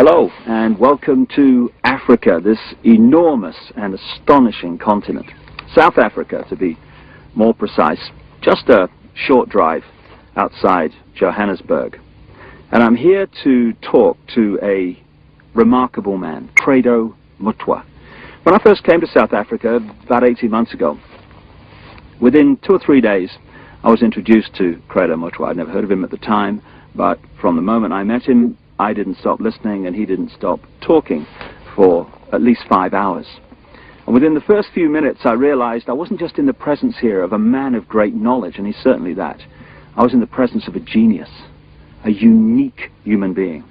Hello and welcome to Africa, this enormous and astonishing continent. South Africa, to be more precise, just a short drive outside Johannesburg. And I'm here to talk to a remarkable man, Credo Mutwa. When I first came to South Africa about 18 months ago, within 2 or 3 days I was introduced to Credo Mutwa. I'd never heard of him at the time, but from the moment I met him, I didn't stop listening and he didn't stop talking for at least 5 hours. And within the first few minutes I realized I wasn't just in the presence here of a man of great knowledge, and he's certainly that. I was in the presence of a genius, a unique human being.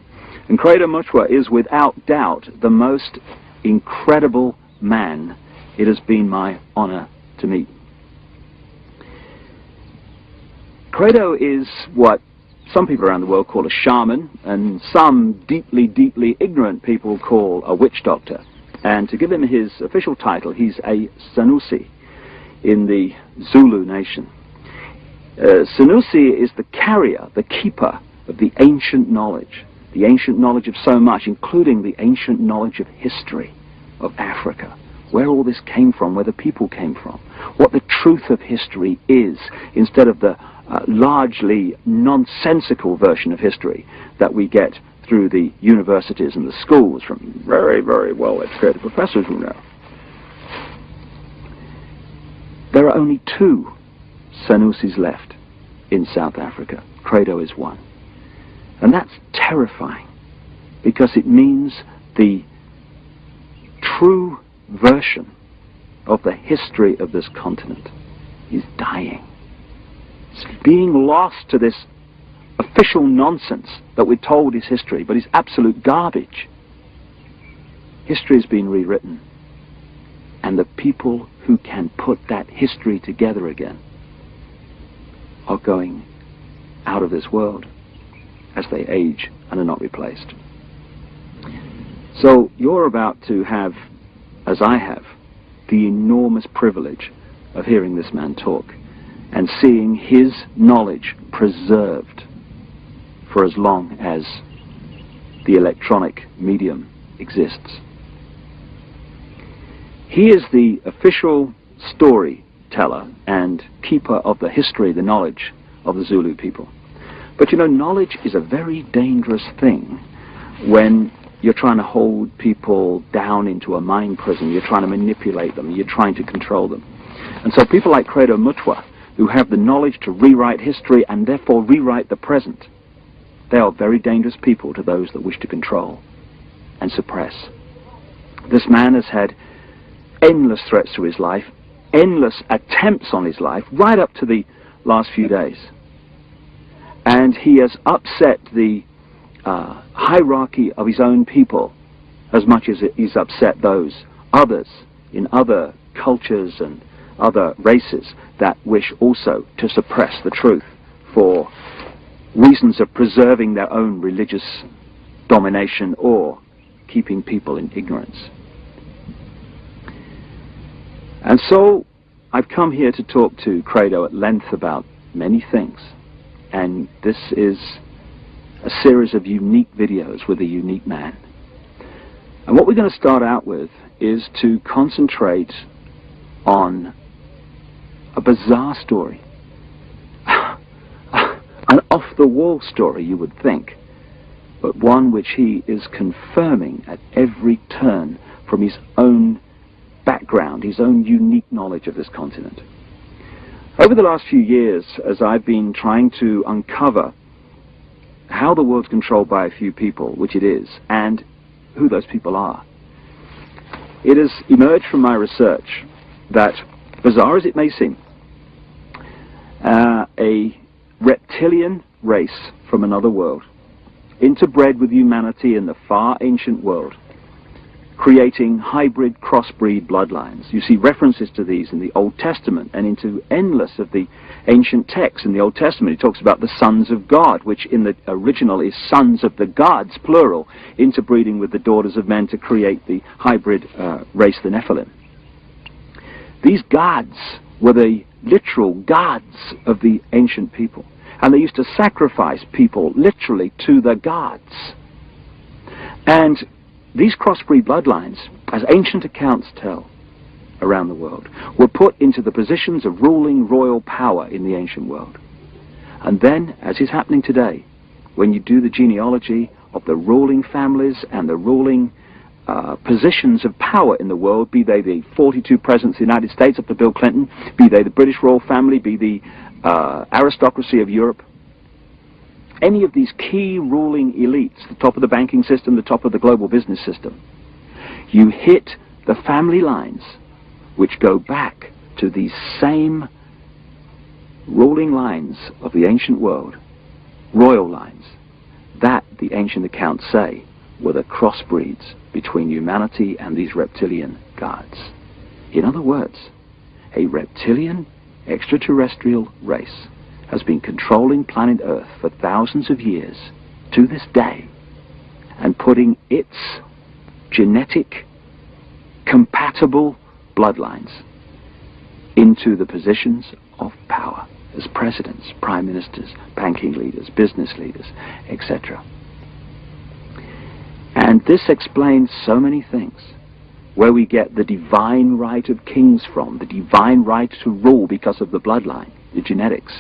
And Credo Mutwa is without doubt the most incredible man it has been my honor to meet. Credo is what some people around the world call a shaman, and some deeply, deeply ignorant people call a witch doctor. And to give him his official title, he's a Sanusi in the Zulu nation. Sanusi is the carrier, the keeper of the ancient knowledge of so much, including the ancient knowledge of history of Africa, where all this came from, where the people came from, what the truth of history is, instead of the largely nonsensical version of history that we get through the universities and the schools from very, very well-educated professors who know. There are only 2 Sanusis left in South Africa. Credo is one. And that's terrifying, because it means the true version of the history of this continent is dying. It's being lost to this official nonsense that we're told is history, but is absolute garbage. History has been rewritten, and the people who can put that history together again are going out of this world as they age and are not replaced. So you're about to have, as I have, the enormous privilege of hearing this man talk and seeing his knowledge preserved for as long as the electronic medium exists. He is the official storyteller and keeper of the history, the knowledge of the Zulu people. But you know, knowledge is a very dangerous thing when you're trying to hold people down into a mind prison, you're trying to manipulate them, you're trying to control them. And so people like Credo Mutwa, who have the knowledge to rewrite history and therefore rewrite the present, they are very dangerous people to those that wish to control and suppress. This man has had endless threats to his life, endless attempts on his life, right up to the last few days. And he has upset the hierarchy of his own people as much as he's upset those others in other cultures and other races that wish also to suppress the truth for reasons of preserving their own religious domination or keeping people in ignorance. And so I've come here to talk to Credo at length about many things, and this is a series of unique videos with a unique man. And what we're going to start out with is to concentrate on a bizarre story, an off-the-wall story, you would think, but one which he is confirming at every turn from his own background, his own unique knowledge of this continent. Over the last few years, as I've been trying to uncover how the world's controlled by a few people, which it is, and who those people are, it has emerged from my research that, bizarre as it may seem, a reptilian race from another world, interbred with humanity in the far ancient world, creating hybrid crossbreed bloodlines. You see references to these in the Old Testament and into endless of the ancient texts. In the Old Testament it talks about the sons of God, which in the original is sons of the gods, plural, interbreeding with the daughters of men to create the hybrid race, the Nephilim. These gods were the literal gods of the ancient people, and they used to sacrifice people literally to the gods. And these crossbreed bloodlines, as ancient accounts tell around the world, were put into the positions of ruling royal power in the ancient world. And then, as is happening today, when you do the genealogy of the ruling families and the ruling positions of power in the world, be they the 42 presidents of the United States up to Bill Clinton, be they the British royal family, be the aristocracy of Europe, any of these key ruling elites, the top of the banking system, the top of the global business system, you hit the family lines which go back to these same ruling lines of the ancient world, royal lines, that the ancient accounts say were the crossbreeds between humanity and these reptilian gods. In other words, a reptilian extraterrestrial race has been controlling planet Earth for thousands of years to this day and putting its genetic compatible bloodlines into the positions of power as presidents, prime ministers, banking leaders, business leaders, etc. And this explains so many things, where we get the divine right of kings from, the divine right to rule because of the bloodline, the genetics.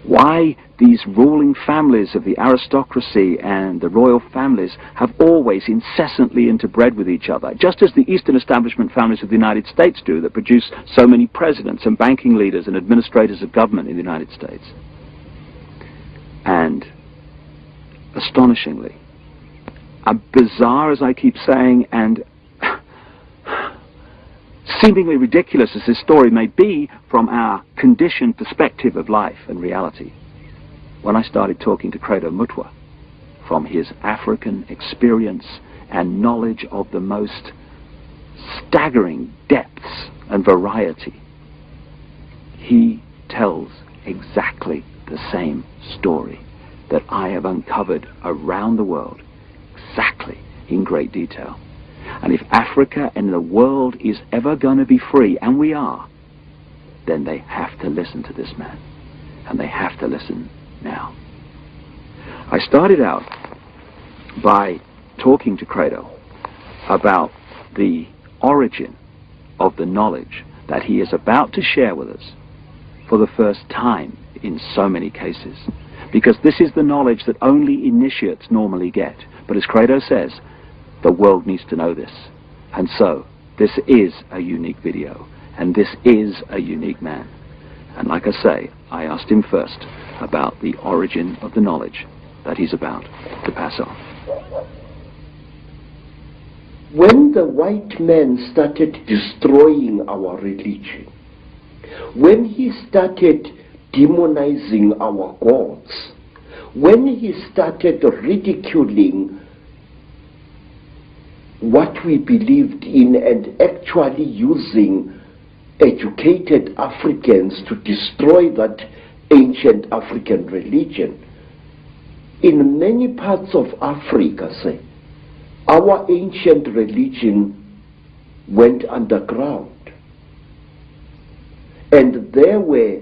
Why these ruling families of the aristocracy and the royal families have always incessantly interbred with each other, just as the Eastern establishment families of the United States do, that produce so many presidents and banking leaders and administrators of government in the United States. And astonishingly, bizarre as I keep saying, and seemingly ridiculous as this story may be from our conditioned perspective of life and reality, when I started talking to Credo Mutwa from his African experience and knowledge of the most staggering depths and variety, he tells exactly the same story that I have uncovered around the world, exactly in great detail. And if Africa and the world is ever going to be free, and we are, then they have to listen to this man. And they have to listen now. I started out by talking to Credo about the origin of the knowledge that he is about to share with us for the first time in so many cases. Because this is the knowledge that only initiates normally get. But as Credo says, the world needs to know this. And so, this is a unique video. And this is a unique man. And like I say, I asked him first about the origin of the knowledge that he's about to pass on. When the white man started destroying our religion, when he started demonizing our gods, when he started ridiculing what we believed in and actually using educated Africans to destroy that ancient African religion, in many parts of Africa, say, our ancient religion went underground. And there were,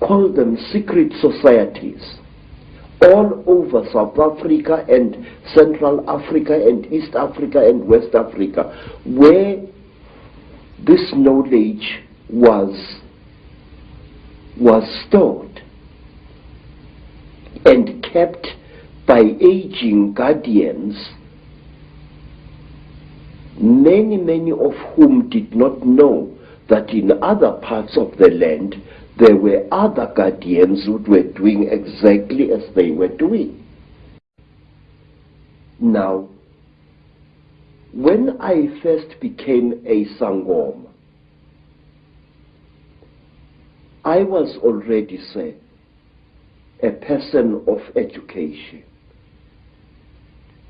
call them secret societies, all over South Africa and Central Africa and East Africa and West Africa, where this knowledge was stored and kept by aging guardians, many of whom did not know that in other parts of the land there were other guardians who were doing exactly as they were doing. Now, when I first became a Sangoma, I was already, say, a person of education.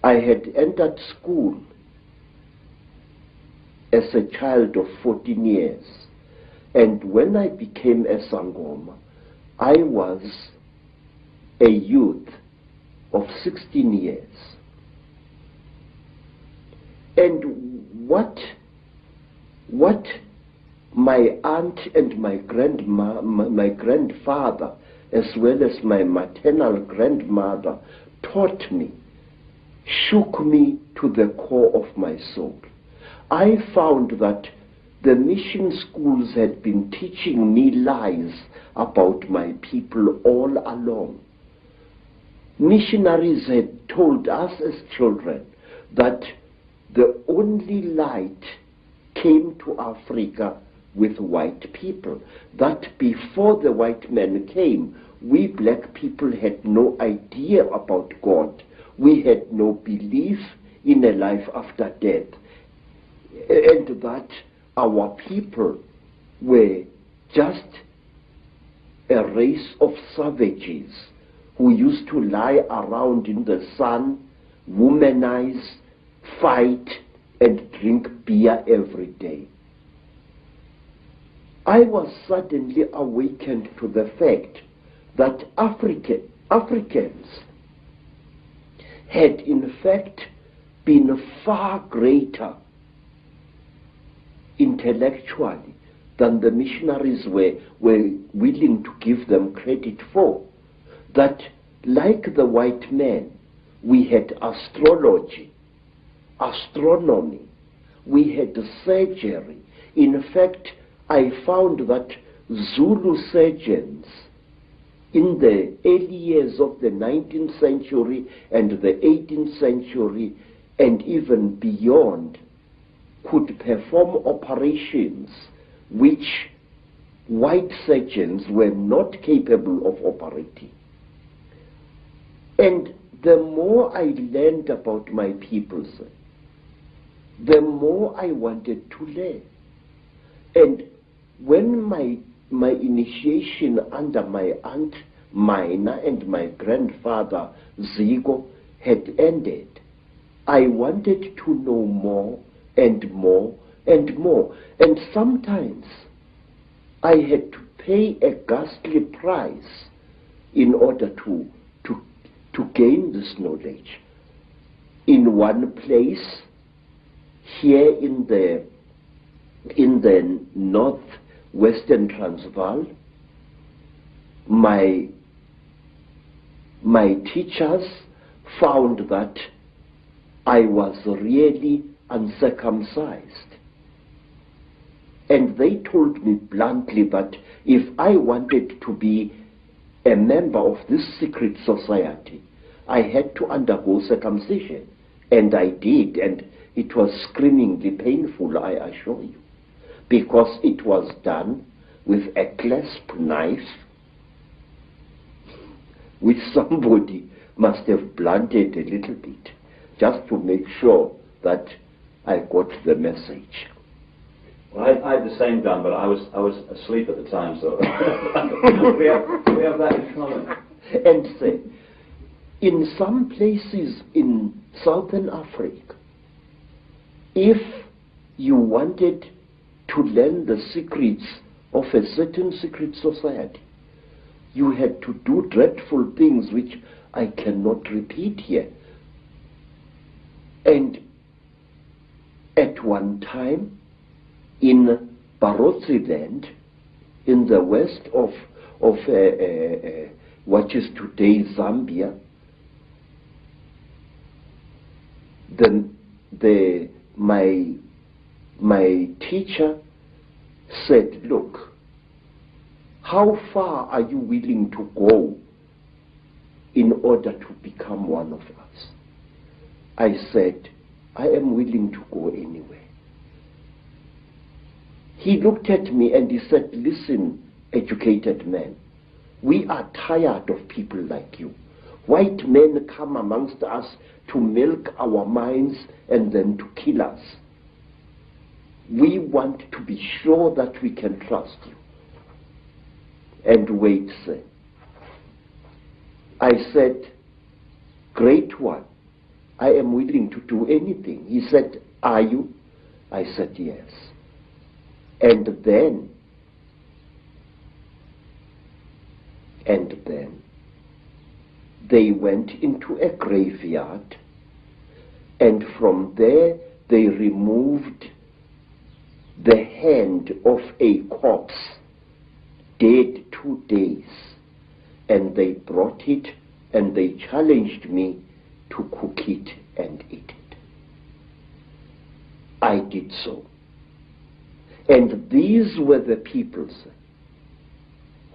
I had entered school as a child of 14 years. And when I became a Sangoma, I was a youth of 16 years. And what my aunt and my grandfather, as well as my maternal grandmother, taught me shook me to the core of my soul. I found that the mission schools had been teaching me lies about my people all along. Missionaries had told us as children that the only light came to Africa with white people, that before the white men came, we black people had no idea about God. We had no belief in a life after death, and that our people were just a race of savages who used to lie around in the sun, womanize, fight, and drink beer every day. I was suddenly awakened to the fact that Africans had in fact been far greater intellectually than the missionaries were willing to give them credit for. That like the white men, we had astrology, astronomy, we had surgery. In fact, I found that Zulu surgeons in the early years of the 19th century and the 18th century and even beyond could perform operations which white surgeons were not capable of operating. And the more I learned about my peoples, the more I wanted to learn. And when my initiation under my aunt Mina and my grandfather Zigo had ended, I wanted to know more and more and more. And sometimes I had to pay a ghastly price in order to gain this knowledge. In one place, here in the northwestern Transvaal, my teachers found that I was really uncircumcised. And they told me bluntly that if I wanted to be a member of this secret society, I had to undergo circumcision. And I did, and it was screamingly painful, I assure you, because it was done with a clasp knife, which somebody must have blunted a little bit, just to make sure that I got the message. Well, I had the same done, but I was asleep at the time, so we have that in common. And say, in some places in Southern Africa, if you wanted to learn the secrets of a certain secret society, you had to do dreadful things which I cannot repeat here. And at one time, in Barotse land, in the west of what is today Zambia, my teacher said, look, how far are you willing to go in order to become one of us? I said, I am willing to go anywhere. He looked at me and he said, listen, educated man, we are tired of people like you. White men come amongst us to milk our minds and then to kill us. We want to be sure that we can trust you. And wait, sir. I said, great one, I am willing to do anything. He said, are you? I said, yes. And then they went into a graveyard, and from there they removed the hand of a corpse, dead 2 days, and they brought it and they challenged me to cook it and eat it. I did so. And these were the peoples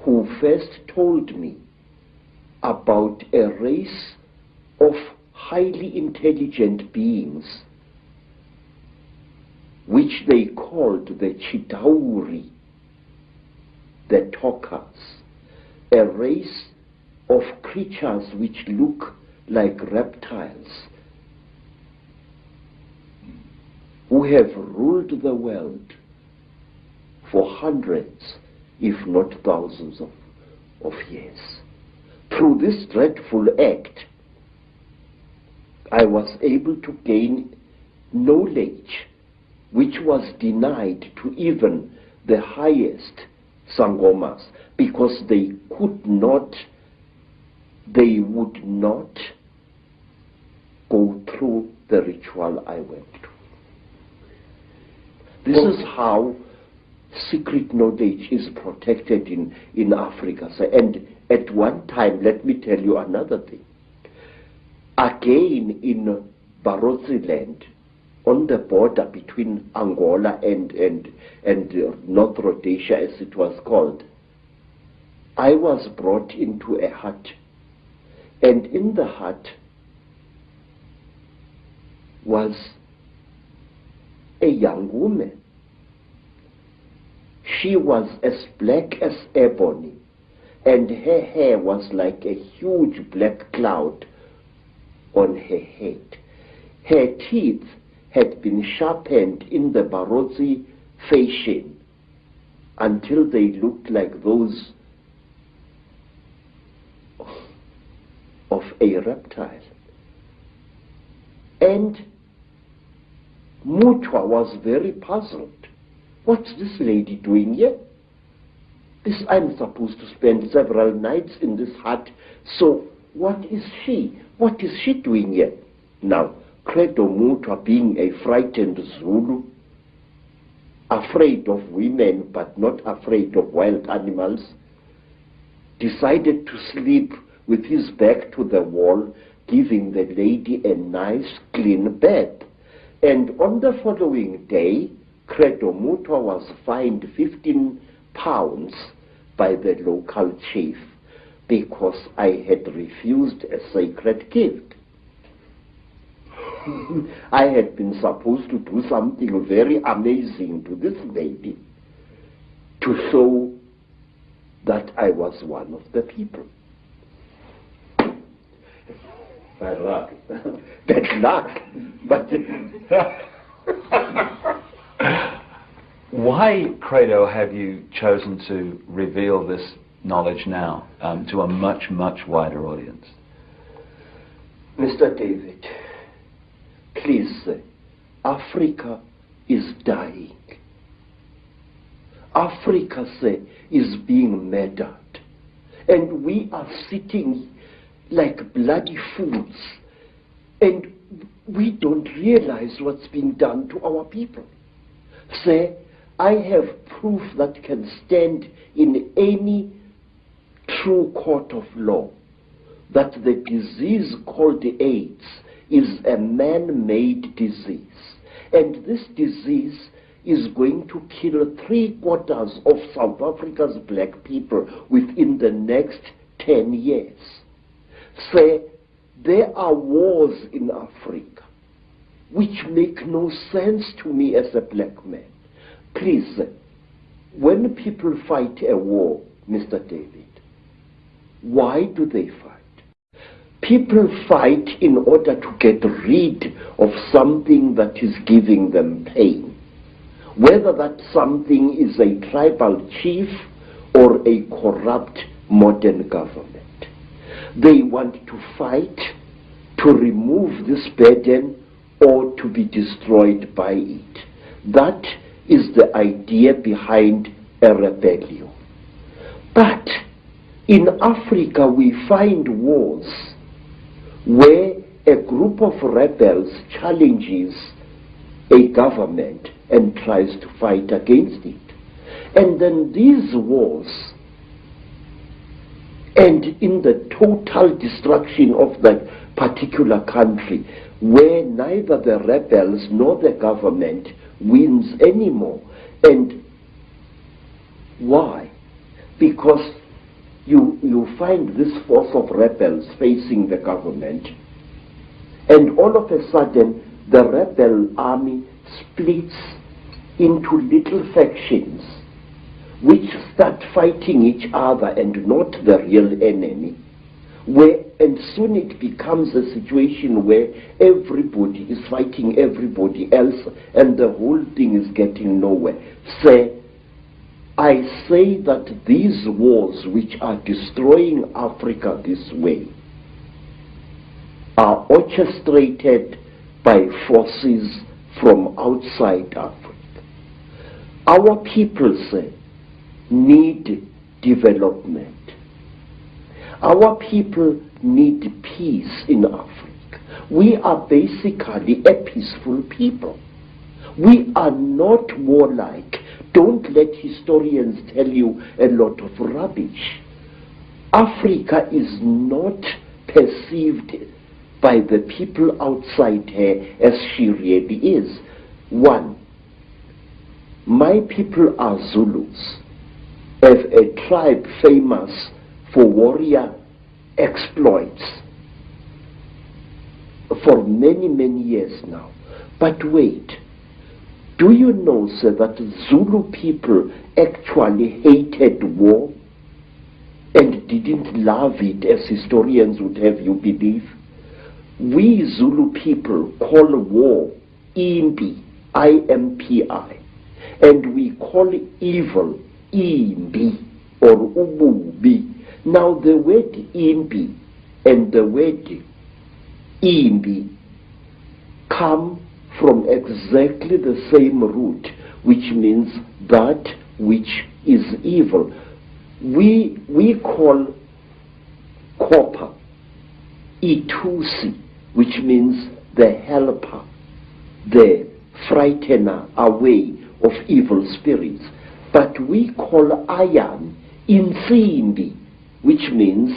who first told me about a race of highly intelligent beings which they called the Chitauri, the talkers, a race of creatures which look like reptiles, who have ruled the world for hundreds, if not thousands of years. Through this dreadful act, I was able to gain knowledge which was denied to even the highest Sangomas, because they would not go through the ritual I went through. This is how secret knowledge is protected in Africa. So, and at one time, let me tell you another thing. Again, in Barotse land, on the border between Angola and North Rhodesia, as it was called, I was brought into a hut. And in the hut was a young woman. She was as black as ebony, and her hair was like a huge black cloud on her head. Her teeth had been sharpened in the Barotse fashion until they looked like those of a reptile. And Mutwa was very puzzled. What's this lady doing here? I'm supposed to spend several nights in this hut, so what is she? What is she doing here? Now, Credo Mutwa, being a frightened Zulu, afraid of women but not afraid of wild animals, decided to sleep with his back to the wall, giving the lady a nice clean bed. And on the following day, Credo Mutwa was fined 15 pounds by the local chief because I had refused a sacred gift. I had been supposed to do something very amazing to this lady to show that I was one of the people. Bad luck. Bad luck. But why, Credo, have you chosen to reveal this knowledge now to a much, much wider audience? Mr. David, please, Africa is dying. Africa, is being murdered. And we are sitting like bloody fools. And we don't realize what's being done to our people. I have proof that can stand in any true court of law that the disease called AIDS is a man-made disease. And this disease is going to kill 3/4 of South Africa's black people within the next 10 years. There are wars in Africa which make no sense to me as a black man. Please, when people fight a war, Mr. David, why do they fight? People fight in order to get rid of something that is giving them pain. Whether that something is a tribal chief or a corrupt modern government. They want to fight to remove this burden or to be destroyed by it. That is the idea behind a rebellion. But in Africa we find wars where a group of rebels challenges a government and tries to fight against it. And then these wars end in the total destruction of the particular country where neither the rebels nor the government wins anymore. And why? Because you find this force of rebels facing the government, and all of a sudden the rebel army splits into little factions which start fighting each other and not the real enemy, and soon it becomes a situation where everybody is fighting everybody else and the whole thing is getting nowhere. I say that these wars which are destroying Africa this way are orchestrated by forces from outside Africa. Our people need development. Our people need peace in Africa. We are basically a peaceful people. We are not warlike. Don't let historians tell you a lot of rubbish. Africa is not perceived by the people outside her as she really is. One, my people are Zulus, a tribe famous for warrior exploits for many, many years now. But wait, do you know, sir, that Zulu people actually hated war and didn't love it as historians would have you believe? We Zulu people call war impi, I-M-P-I, and we call evil imbi or ububi. Now the word imbi and the word imbi come from exactly the same root, which means that which is evil. We call copper itusi, which means the helper, the frightener away of evil spirits. But we call iron insimbi, which means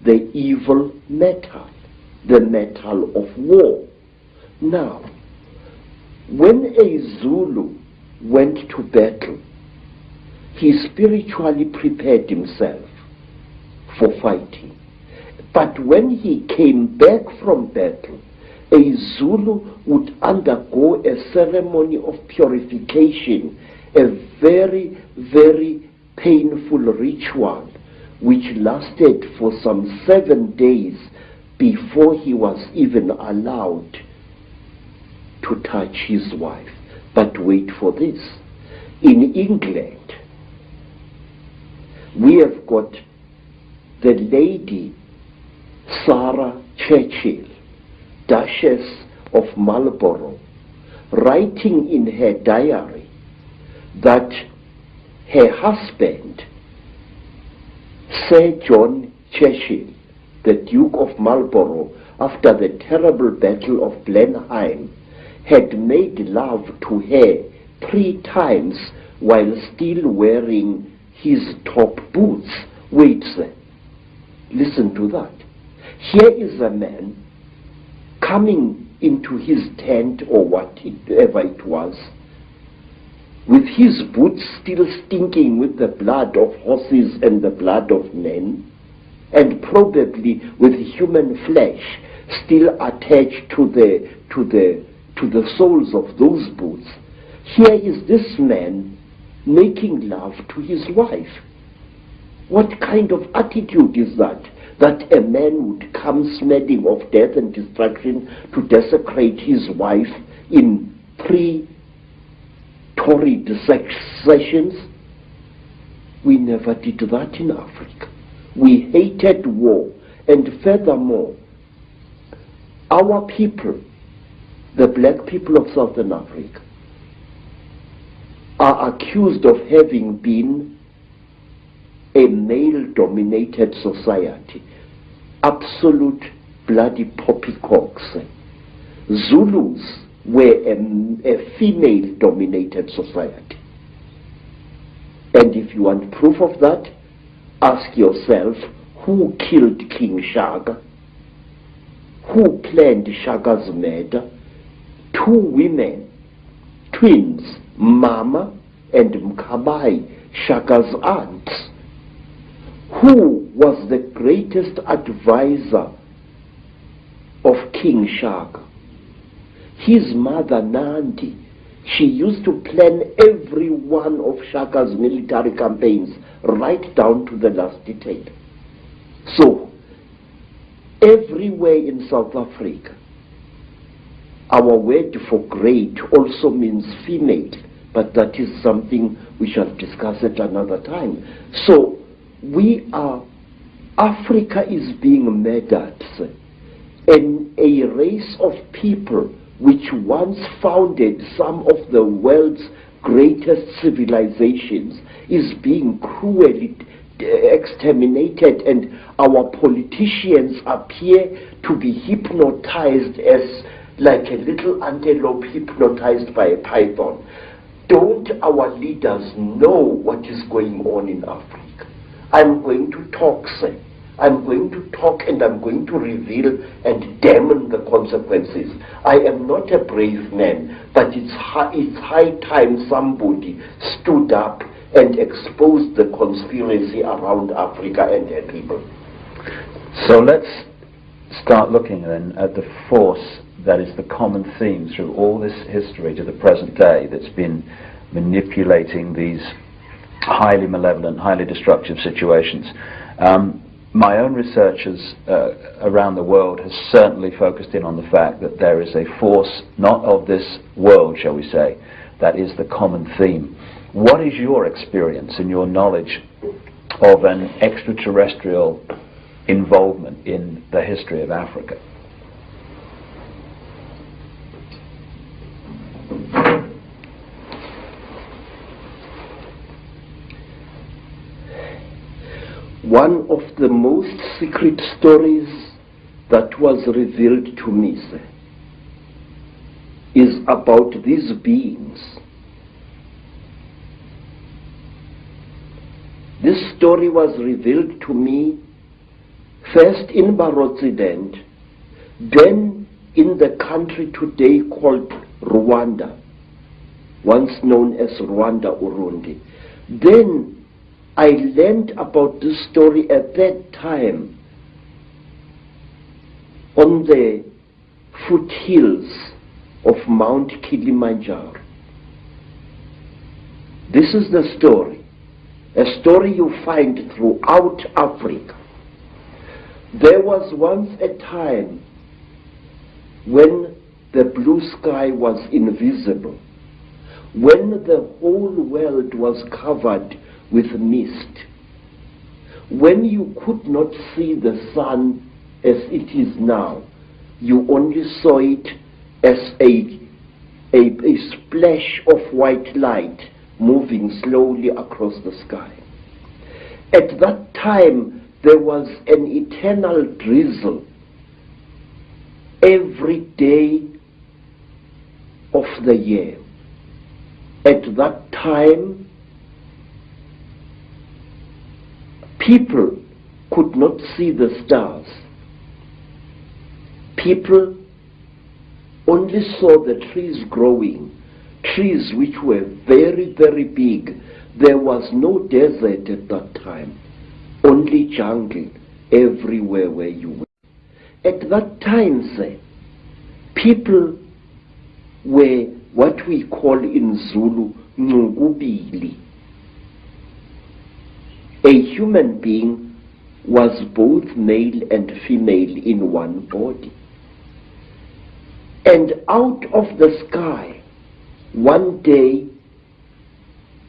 the evil metal, the metal of war. Now, when a Zulu went to battle, he spiritually prepared himself for fighting. But when he came back from battle, a Zulu would undergo a ceremony of purification, a very, very painful ritual, which lasted for some 7 days before he was even allowed to touch his wife. But wait for this. In England, we have got the lady Sarah Churchill, Duchess of Marlborough, writing in her diary that her husband, Sir John Churchill, the Duke of Marlborough, after the terrible Battle of Blenheim, had made love to her 3 times while still wearing his top boots. Wait, sir. Listen to that. Here is a man coming into his tent or whatever it was, with his boots still stinking with the blood of horses and the blood of men, and probably with human flesh still attached to the soles of those boots. Here is this man making love to his wife. What kind of attitude is that? That a man would come smelling of death and destruction to desecrate his wife in 3 torrid sessions? We never did that in Africa. We hated war, and furthermore, our people, the black people of Southern Africa, are accused of having been a male-dominated society. Absolute bloody poppycocks. Zulus were a female-dominated society. And if you want proof of that, ask yourself, who killed King Shaka? who planned Shaka's murder, two women, twins, Mama and Mkabai, Shaka's aunts, who was the greatest advisor of King Shaka. His mother Nandi, she used to plan every one of Shaka's military campaigns right down to the last detail. So, everywhere in South Africa, our word for great also means female, but that is something we shall discuss at another time. So, Africa is being murdered, and a race of people which once founded some of the world's greatest civilizations is being cruelly exterminated, and our politicians appear to be hypnotized as like a little antelope hypnotized by a python. Don't our leaders know what is going on in Africa? I'm going to talk, sir. I'm going to talk, and I'm going to reveal and damn the consequences. I am not a brave man, but it's high time somebody stood up and exposed the conspiracy around Africa and her people. So let's start looking then at the force that is the common theme through all this history to the present day that's been manipulating these highly malevolent, highly destructive situations. My own researchers around the world has certainly focused in on the fact that there is a force not of this world, shall we say, that is the common theme. What is your experience and your knowledge of an extraterrestrial involvement in the history of Africa? One of the most secret stories that was revealed to me, sir, is about these beings. This story was revealed to me first in Barotsident, then in the country today called Rwanda, once known as Rwanda Urundi. Then I learned about this story at that time on the foothills of Mount Kilimanjaro. This is the story, a story you find throughout Africa. There was once a time when the blue sky was invisible, when the whole world was covered with mist, when you could not see the sun as it is now. You only saw it as a splash of white light moving slowly across the sky. At that time, there was an eternal drizzle every day of the year. At that time, people could not see the stars. People only saw the trees growing, trees which were very, very big. There was no desert at that time, only jungle everywhere where you were. At that time, sir, people were what we call in Zulu, Ngubili. A human being was both male and female in one body. And out of the sky, one day,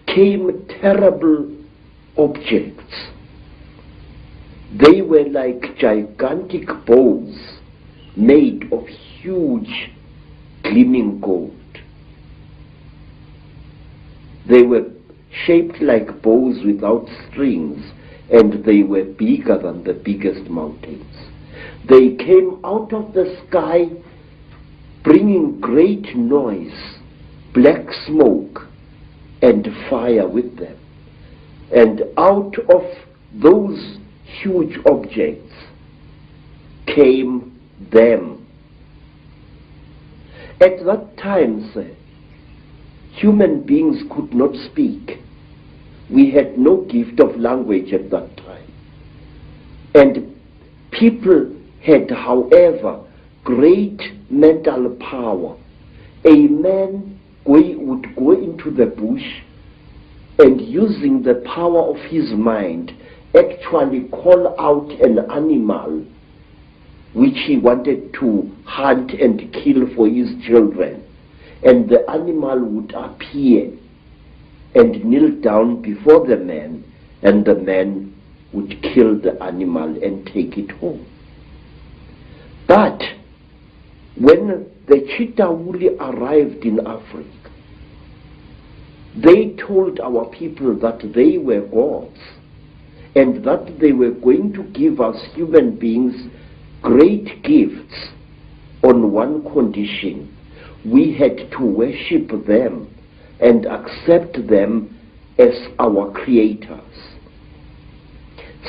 came terrible objects. They were like gigantic bows made of huge gleaming gold. They were shaped like bows without strings, and they were bigger than the biggest mountains. They came out of the sky bringing great noise, black smoke, and fire with them. And out of those huge objects came them. At that time, sir, human beings could not speak. We had no gift of language at that time. And people had, however, great mental power. A man would go into the bush and, using the power of his mind, actually call out an animal which he wanted to hunt and kill for his children. And the animal would appear and kneel down before the man, and the man would kill the animal and take it home. But when the Chitauri arrived in Africa, they told our people that they were gods and that they were going to give us human beings great gifts on one condition: we had to worship them and accept them as our creators.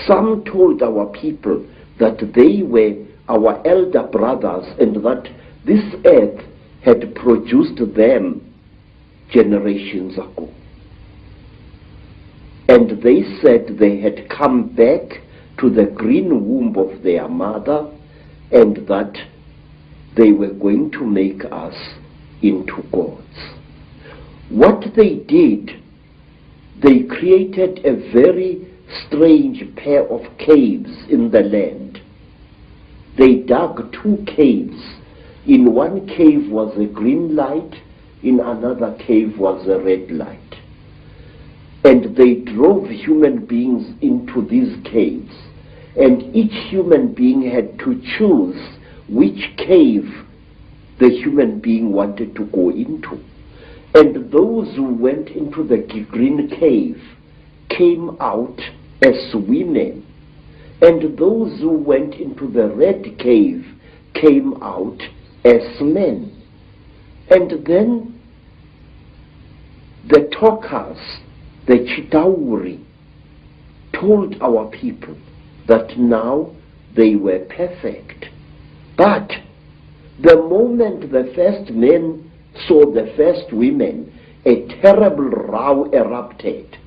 Some told our people that they were our elder brothers and that this earth had produced them generations ago. And they said they had come back to the green womb of their mother and that they were going to make us into gods. What they did, they created a very strange pair of caves in the land. They dug 2 caves. In one cave was a green light, in another cave was a red light. And they drove human beings into these caves. And each human being had to choose which cave the human being wanted to go into. And those who went into the green cave came out as women. And those who went into the red cave came out as men. And then the talkers, the Chitauri, told our people that now they were perfect. But the moment the first men saw the first women, a terrible row erupted.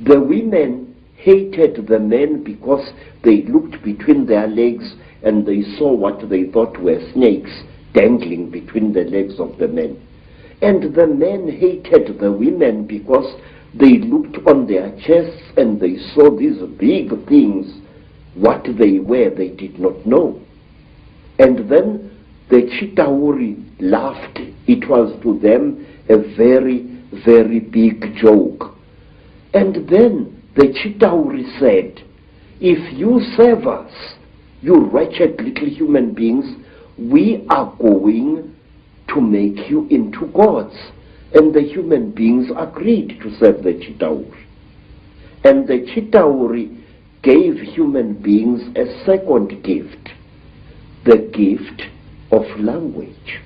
The women hated the men because they looked between their legs and they saw what they thought were snakes dangling between the legs of the men. And the men hated the women because they looked on their chests and they saw these big things. What they were, they did not know. And then the Chitauri laughed. It was to them a very, very big joke. And then the Chitauri said, if you serve us, you wretched little human beings, we are going to make you into gods. And the human beings agreed to serve the Chitauri. And the Chitauri gave human beings a second gift, the gift of language.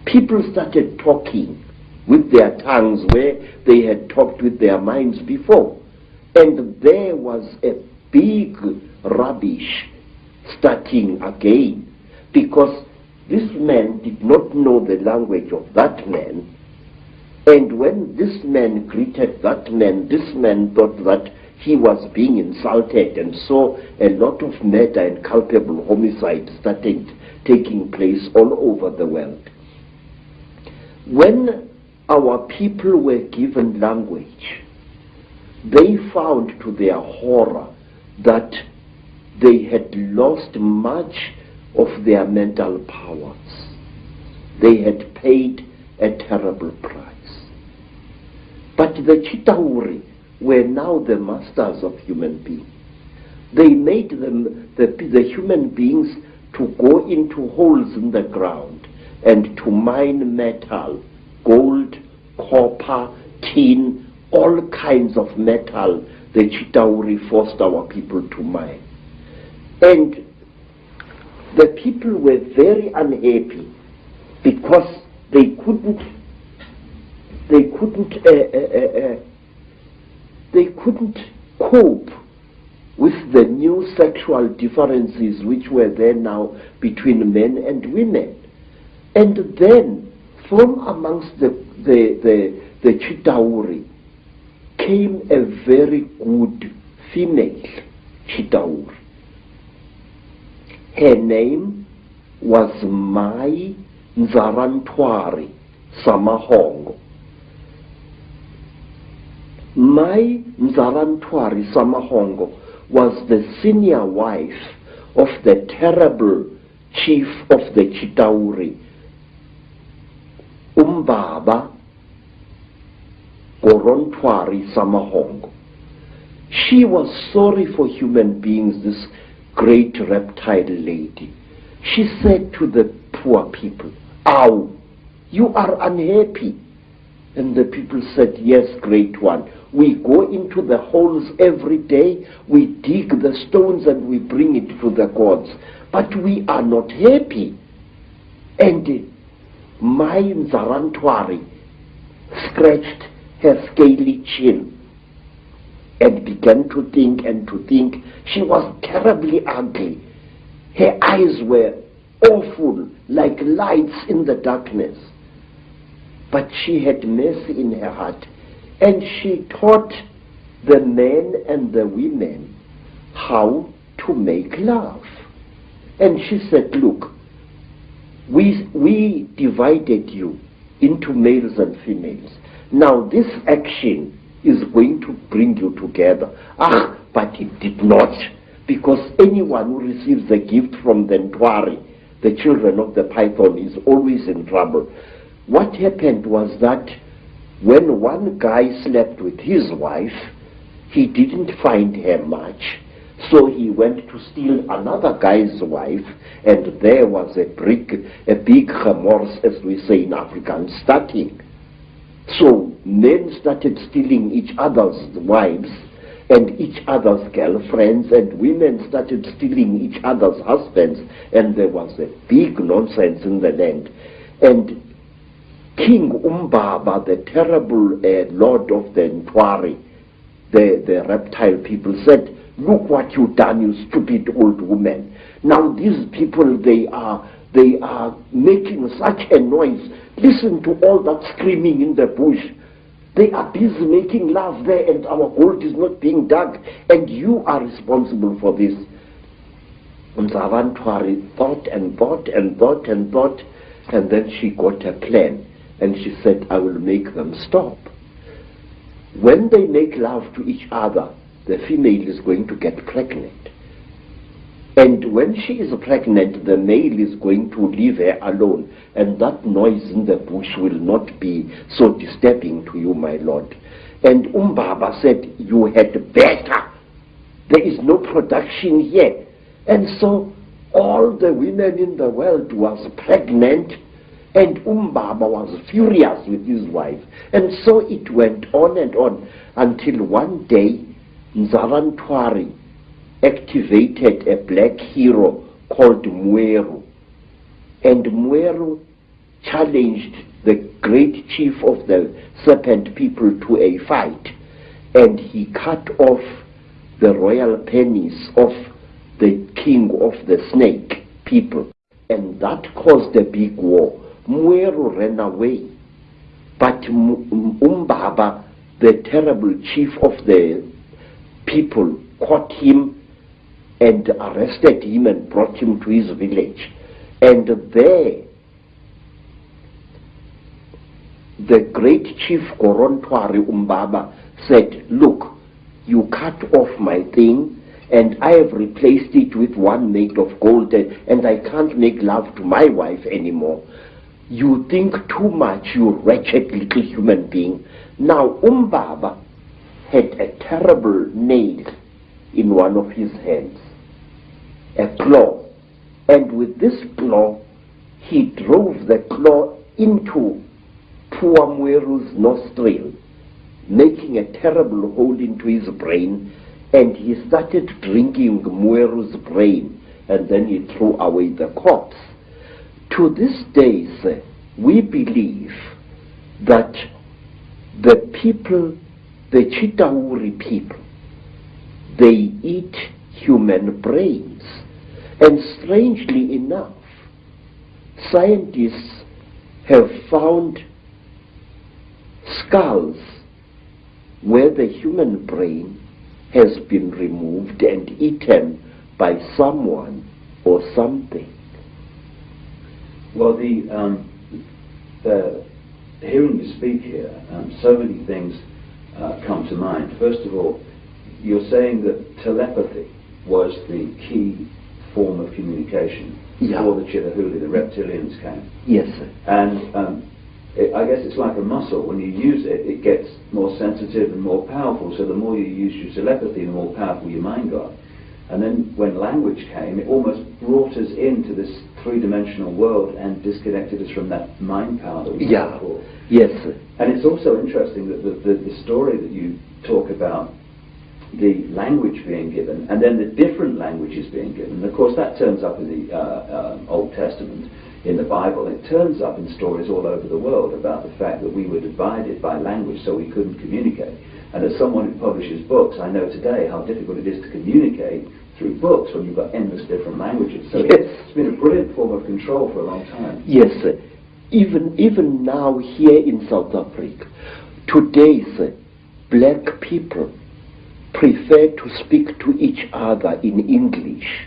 People started talking with their tongues where they had talked with their minds before. And there was a big rubbish starting again, because this man did not know the language of that man. And when this man greeted that man, this man thought that he was being insulted, and so a lot of murder and culpable homicide started taking place all over the world. When our people were given language, they found to their horror that they had lost much of their mental powers. They had paid a terrible price. But the Chitauri were now the masters of human beings. They made them, the human beings, to go into holes in the ground and to mine metal, gold, copper, tin, all kinds of metal. The Chitauri forced our people to mine. And the people were very unhappy because they couldn't cope with the new sexual differences which were there now between men and women. And then from amongst the Chitauri came a very good female Chitauri. Her name was Mai Nzarantwari Samahongo. Mai Nzarantwari Samahongo was the senior wife of the terrible chief of the Chitauri, Umbaba Gorontwari Samahongo. She was sorry for human beings, this great reptile lady. She said to the poor people, "Ow, you are unhappy." And the people said, "Yes, great one. We go into the holes every day, we dig the stones and we bring it to the gods, but we are not happy." And Mai Nzarantwari scratched her scaly chin and began to think and to think. She was terribly ugly. Her eyes were awful, like lights in the darkness. But she had mercy in her heart, and she taught the men and the women how to make love. And she said, "Look, we divided you into males and females. Now this action is going to bring you together." But it did not, because anyone who receives a gift from the Ntwari, the children of the python, is always in trouble. What happened was that when one guy slept with his wife, he didn't find her much, so he went to steal another guy's wife, and there was a big remorse, as we say in Afrikaans, starting. So men started stealing each other's wives and each other's girlfriends, and women started stealing each other's husbands, and there was a big nonsense in the land. And King Umbaba, the terrible lord of the Ntwari, the reptile people, said, "Look what you've done, you stupid old woman. Now these people, they are making such a noise. Listen to all that screaming in the bush. They are busy making love there, and our gold is not being dug, and you are responsible for this." Nzarantwari thought and thought and thought and thought, and then she got a plan, and she said, "I will make them stop. When they make love to each other, the female is going to get pregnant. And when she is pregnant, the male is going to leave her alone, and that noise in the bush will not be so disturbing to you, my lord." And Umbaba said, "You had better. There is no production here." And so all the women in the world was pregnant, and Umbaba was furious with his wife. And so it went on and on, until one day Nzarantwari activated a black hero called Mweru. And Mweru challenged the great chief of the serpent people to a fight, and he cut off the royal penis of the king of the snake people, and that caused a big war. Mweru ran away, but Umbaba, the terrible chief of the people, caught him and arrested him and brought him to his village. And there the great chief Gorontwari Umbaba said, "Look, you cut off my thing, and I have replaced it with one made of gold, and I can't make love to my wife anymore. You think too much, you wretched little human being." Now Umbaba had a terrible nail in one of his hands, a claw, and with this claw he drove the claw into poor Mweru's nostril, making a terrible hole into his brain, and he started drinking Mweru's brain, and then he threw away the corpse. To this day, sir, we believe that the people, the Chitauri people, they eat human brains. And strangely enough, scientists have found skulls where the human brain has been removed and eaten by someone or something. Well, hearing you speak here, so many things come to mind. First of all, you're saying that telepathy was the key form of communication before the Chitahuli, the reptilians came. Yes, sir. And I guess it's like a muscle. When you use it, it gets more sensitive and more powerful. So the more you use your telepathy, the more powerful your mind got. And then when language came, it almost brought us into this three-dimensional world and disconnected us from that mind power that we had before. Yes, sir. And it's also interesting that the story that you talk about, the language being given, and then the different languages being given. And of course, that turns up in the Old Testament, in the Bible. It turns up in stories all over the world about the fact that we were divided by language, so we couldn't communicate. And as someone who publishes books, I know today how difficult it is to communicate through books when you've got endless different languages. So it's been a brilliant form of control for a long time. Yes, sir. Even now here in South Africa, today, sir, black people prefer to speak to each other in English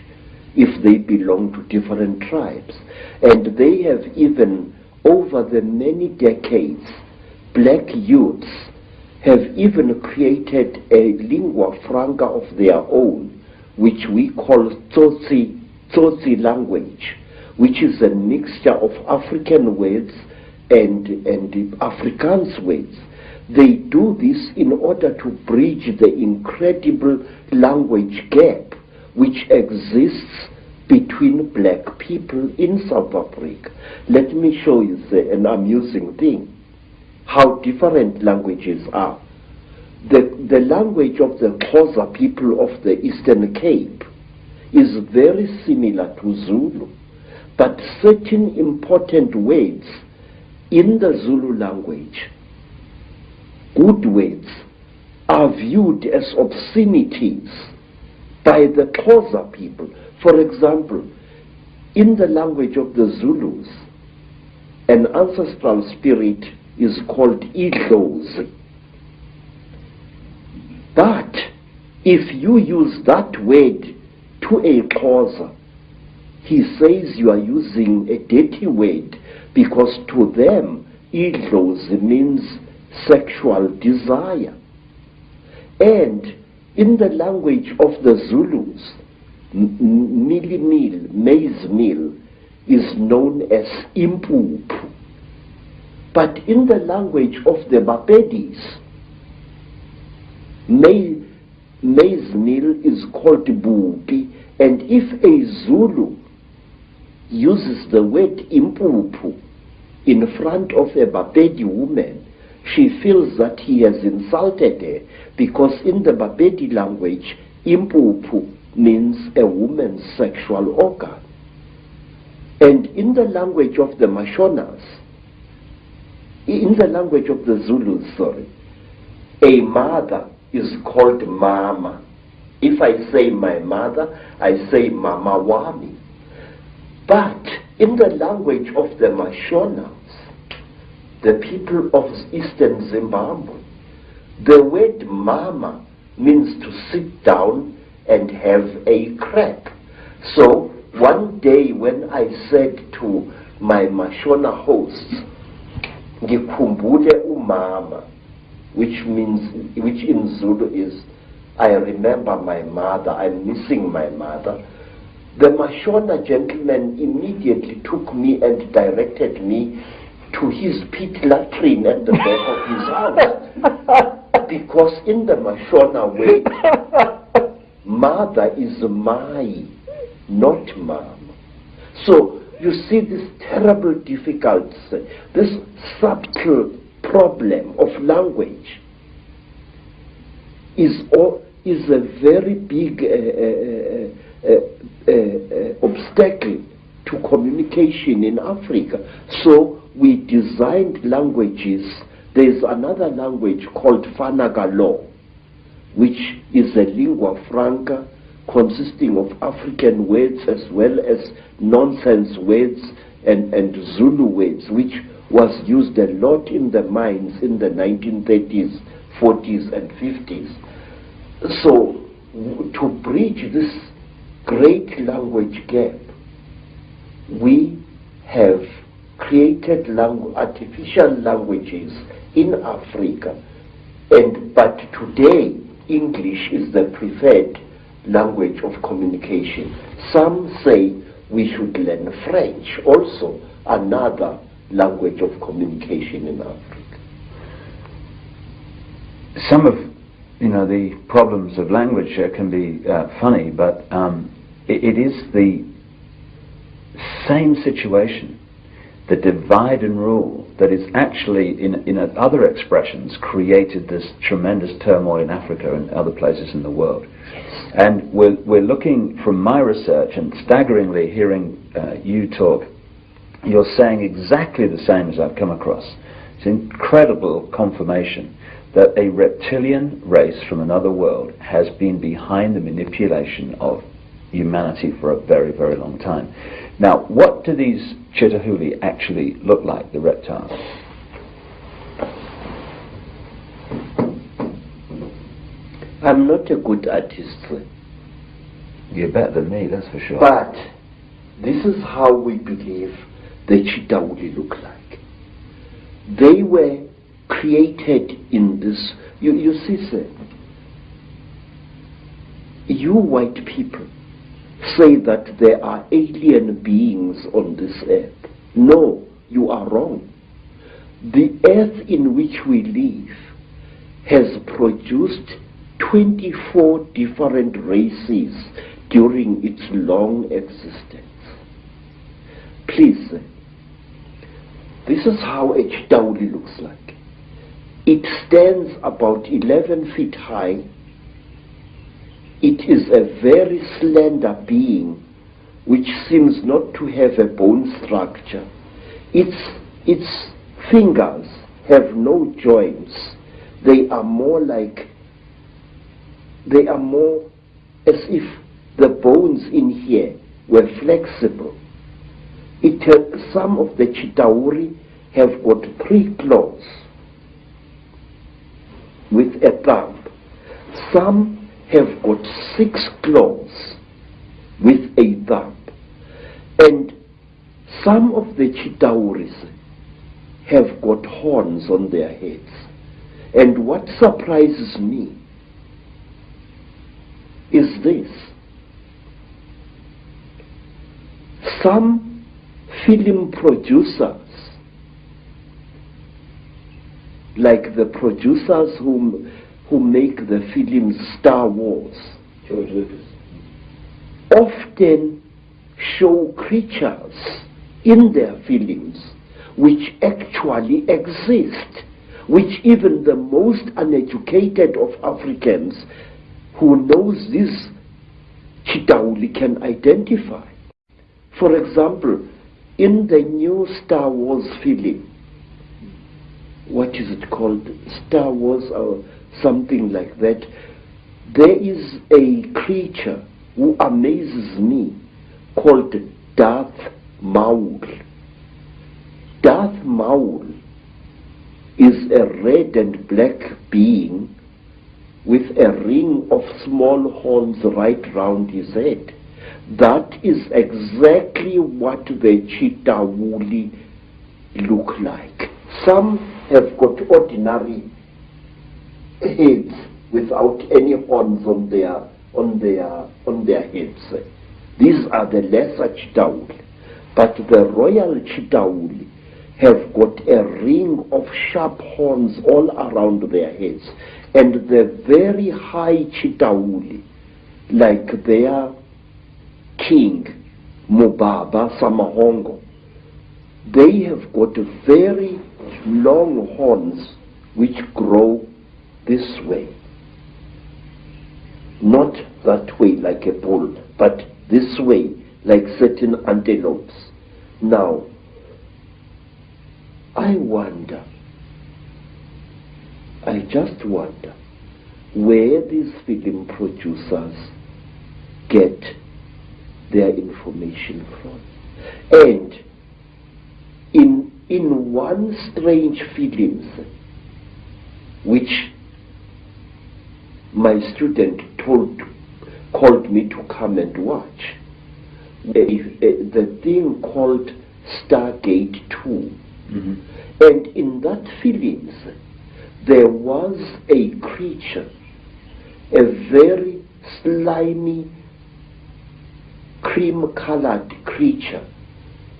if they belong to different tribes. And they have even, over the many decades, black youths have even created a lingua franca of their own, which we call Tsotsi language, which is a mixture of African words and Afrikaans words. They do this in order to bridge the incredible language gap which exists between black people in South Africa. Let me show you an amusing thing, how different languages are. The language of the Xhosa people of the Eastern Cape is very similar to Zulu, but certain important words in the Zulu language, good words, are viewed as obscenities by the Xhosa people. For example, in the language of the Zulus, an ancestral spirit is called Idlozi. But if you use that word to a Xhosa, he says you are using a dirty word, because to them, Idlozi means sexual desire. And in the language of the Zulus, maize meal, is known as impuphu. But in the language of the Bapedis, maize meal is called bupi, and if a Zulu uses the word impuphu in front of a Bapedi woman, she feels that he has insulted her, because in the Bapedi language, impuphu means a woman's sexual organ. And in the language of the Mashonas, in the language of the Zulus, a mother is called mama. If I say my mother, I say mama wami. But in the language of the Mashonas, the people of Eastern Zimbabwe, the word mama means to sit down and have a crap. So one day when I said to my Mashona hosts, ngikhumbule umama, which in Zulu is, I remember my mother, I'm missing my mother, the Mashona gentleman immediately took me and directed me to his pit latrine at the back of his house. Because in the Mashona way, mother is mai, not mom. So you see this terrible difficulty, this subtle problem of language is a very big obstacle to communication in Africa. So we designed languages. There's another language called Fanagalo. which is a lingua franca consisting of African words as well as nonsense words and Zulu words, which was used a lot in the mines in the 1930s, 40s and 50s. So to bridge this great language gap, we have created artificial languages in Africa, but today English is the preferred language of communication. Some say we should learn French, also another language of communication in Africa. Some of the problems of language can be funny, but it is the same situation, the divide and rule, that is actually, in other expressions, created this tremendous turmoil in Africa and other places in the world. Yes. And we're looking, from my research, and staggeringly hearing you talk, you're saying exactly the same as I've come across. It's incredible confirmation that a reptilian race from another world has been behind the manipulation of humanity for a very, very long time. Now, what do these Chitahuli actually look like, the reptiles? I'm not a good artist. You're better than me, that's for sure. But this is how we believe the Chitahuli look like. They were created in this. You see, sir, you white people say that there are alien beings on this earth. No, you are wrong. The earth in which we live has produced 24 different races during its long existence. Please, this is how a Chitauli looks like. It stands about 11 feet high. It is a very slender being which seems not to have a bone structure. Its fingers have no joints. They are more as if the bones in here were flexible. Some of the Chitauri have got 3 claws with a thumb. Some have got 6 claws with a thumb. And some of the Chitauris have got horns on their heads. And what surprises me is this. Some film producers, like the producers who make the film Star Wars, often show creatures in their films which actually exist, which even the most uneducated of Africans who knows this Chitauli can identify. For example, in the new Star Wars film, what is it called? Star Wars or something like that. There is a creature who amazes me called Darth Maul. Darth Maul is a red and black being with a ring of small horns right round his head. That is exactly what the Chitauli look like. Some have got ordinary heads without any horns on their heads. These are the lesser Chitauli. But the royal Chitauli have got a ring of sharp horns all around their heads. And the very high Chitauli, like their king, Mubaba Samahongo, they have got very long horns which grow this way. Not that way like a bull, but this way like certain antelopes. Now, I just wonder, where these film producers get their information from. And in one strange film, which my student called me to come and watch, the thing called Stargate 2. Mm-hmm. And in that film, there was a creature, a very slimy, cream-colored creature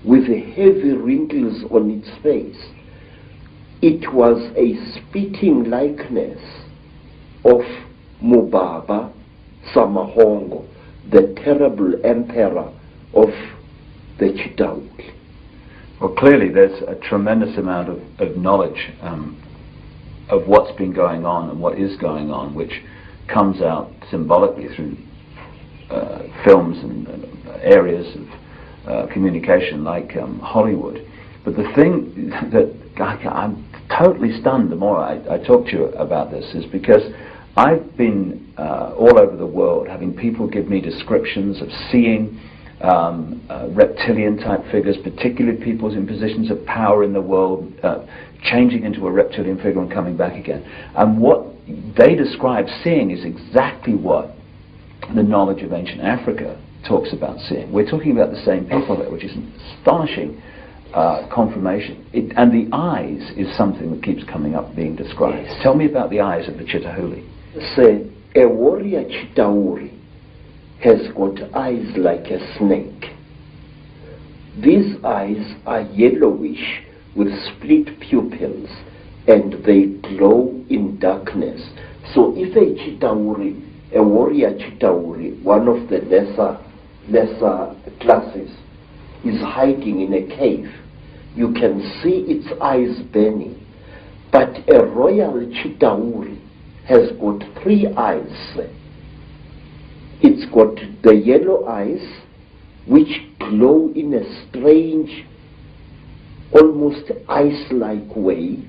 with heavy wrinkles on its face. It was a spitting likeness of Mubaba Samahongo, the terrible emperor of the Chitauri. Well, clearly there's a tremendous amount of knowledge of what's been going on and what is going on, which comes out symbolically through films and areas of communication like Hollywood. But the thing that I'm totally stunned the more I talk to you about this is because I've been all over the world having people give me descriptions of seeing reptilian type figures, particularly people in positions of power in the world, changing into a reptilian figure and coming back again. And what they describe seeing is exactly what the knowledge of ancient Africa talks about seeing. We're talking about the same people there, which is an astonishing confirmation. And the eyes is something that keeps coming up being described. Yes. Tell me about the eyes of the Chitahuli. Say, a warrior Chitauri has got eyes like a snake. These eyes are yellowish with split pupils and they glow in darkness. So if a Chitauri, a warrior Chitauri, one of the lesser classes, is hiding in a cave, you can see its eyes burning. But a royal Chitauri has got 3 eyes. It's got the yellow eyes, which glow in a strange, almost ice-like way,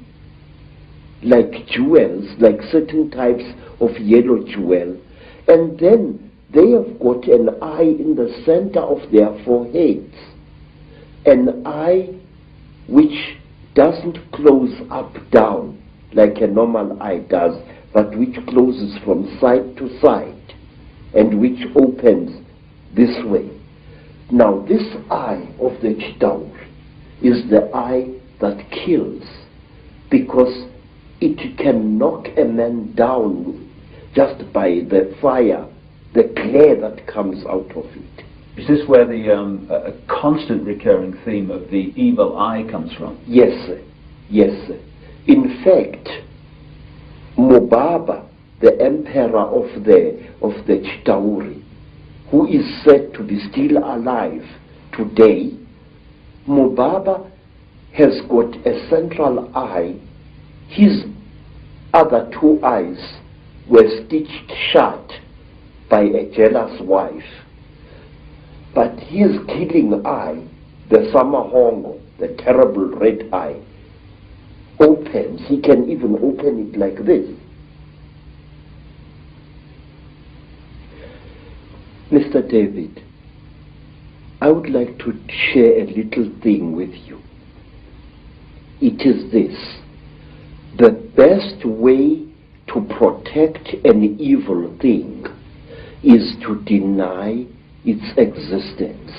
like jewels, like certain types of yellow jewel. And then they have got an eye in the center of their foreheads, an eye which doesn't close up down like a normal eye does, but which closes from side to side and which opens this way. Now this eye of the Chitauri is the eye that kills, because it can knock a man down just by the fire, the glare that comes out of it. Is this where the a constant recurring theme of the evil eye comes from? Yes, yes. In fact, Mubaba, the emperor of the Chitauri, who is said to be still alive today, Mubaba has got a central eye. His other 2 eyes were stitched shut by a jealous wife. But his killing eye, the Samahongo, the terrible red eye, opens. He can even open it like this. Mr. David, I would like to share a little thing with you. It is this: the best way to protect an evil thing is to deny its existence.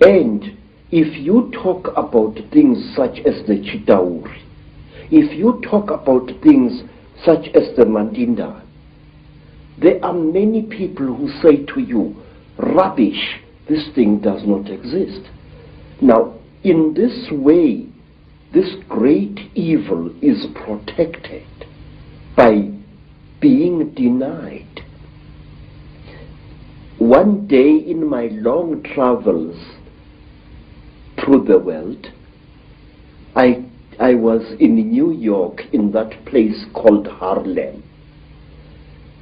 And if you talk about things such as the Chitauri, if you talk about things such as the Mandinda, there are many people who say to you, rubbish, this thing does not exist. Now, in this way, this great evil is protected by being denied. One day in my long travels through the world, I was in New York, in that place called Harlem,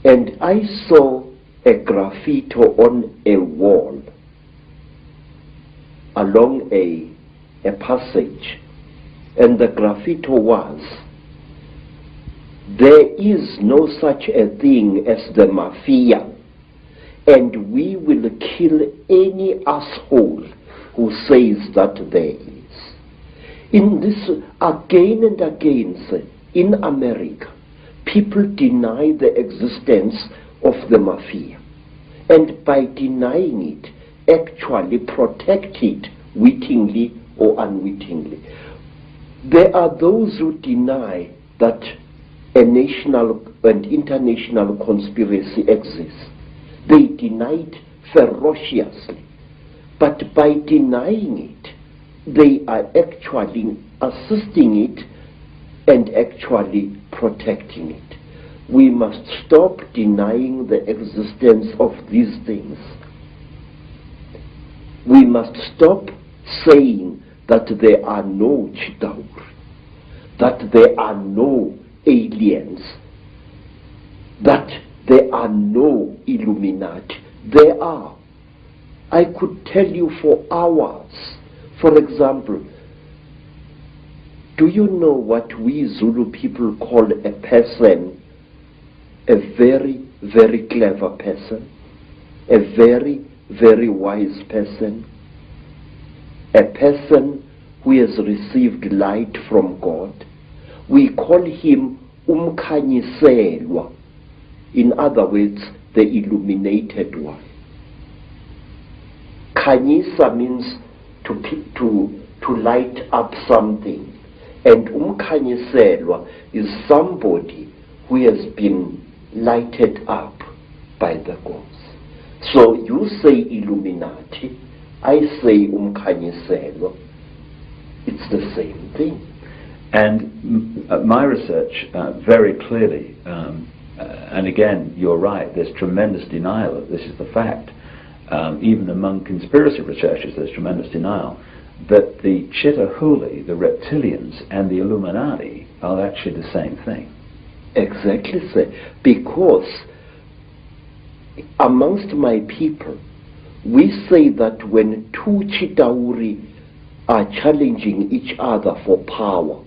and I saw a graffiti on a wall along a passage, and the graffiti was, there is no such a thing as the mafia, and we will kill any asshole who says that there is. In this, again and again, sir, in America, people deny the existence of the mafia, and by denying it, actually protect it wittingly or unwittingly. There are those who deny that a national and international conspiracy exists. They deny it ferociously. But by denying it, they are actually assisting it and actually protecting it. We must stop denying the existence of these things. We must stop saying that there are no Chitauri, that there are no aliens, that there are no Illuminati. There are. I could tell you for hours. For example, do you know what we Zulu people call a person? A very, very clever person, a very, very wise person, a person who has received light from God. We call him Umkhanyiselwa. In other words, the illuminated one. Khanyisa means to light up something, and Umkhanyiselwa is somebody who has been lighted up by the gods. So you say Illuminati, I say Umkhanyiselwa. It's the same thing. And my research very clearly, and again, you're right, there's tremendous denial that this is the fact. Even among conspiracy researchers, there's tremendous denial that the Chitahuli, the reptilians, and the Illuminati are actually the same thing. Exactly, sir. Because amongst my people, we say that when two Chitauri are challenging each other for power,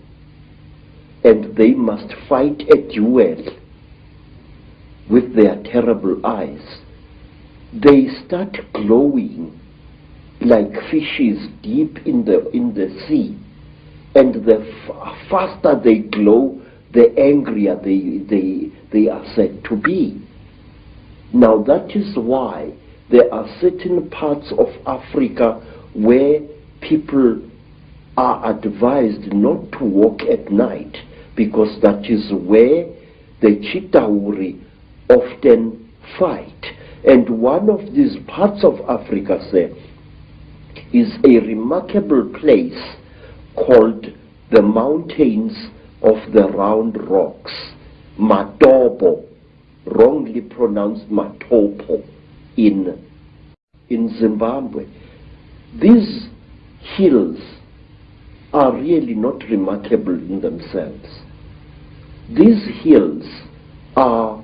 and they must fight a duel with their terrible eyes, they start glowing like fishes deep in the sea, and the faster they glow, the angrier they are said to be. Now that is why there are certain parts of Africa where people are advised not to walk at night, because that is where the Chitauri often fight. And one of these parts of Africa, sir, is a remarkable place called the Mountains of the Round Rocks, Matopo, wrongly pronounced Matopo, in Zimbabwe. These hills are really not remarkable in themselves. These hills are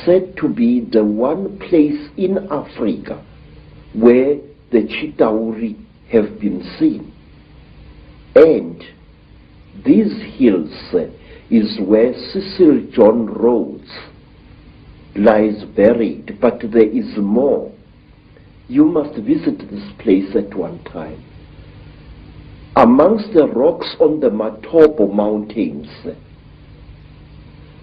said to be the one place in Africa where the Chitauri have been seen. And these hills is where Cecil John Rhodes lies buried, but there is more. You must visit this place at one time. Amongst the rocks on the Matopo Mountains,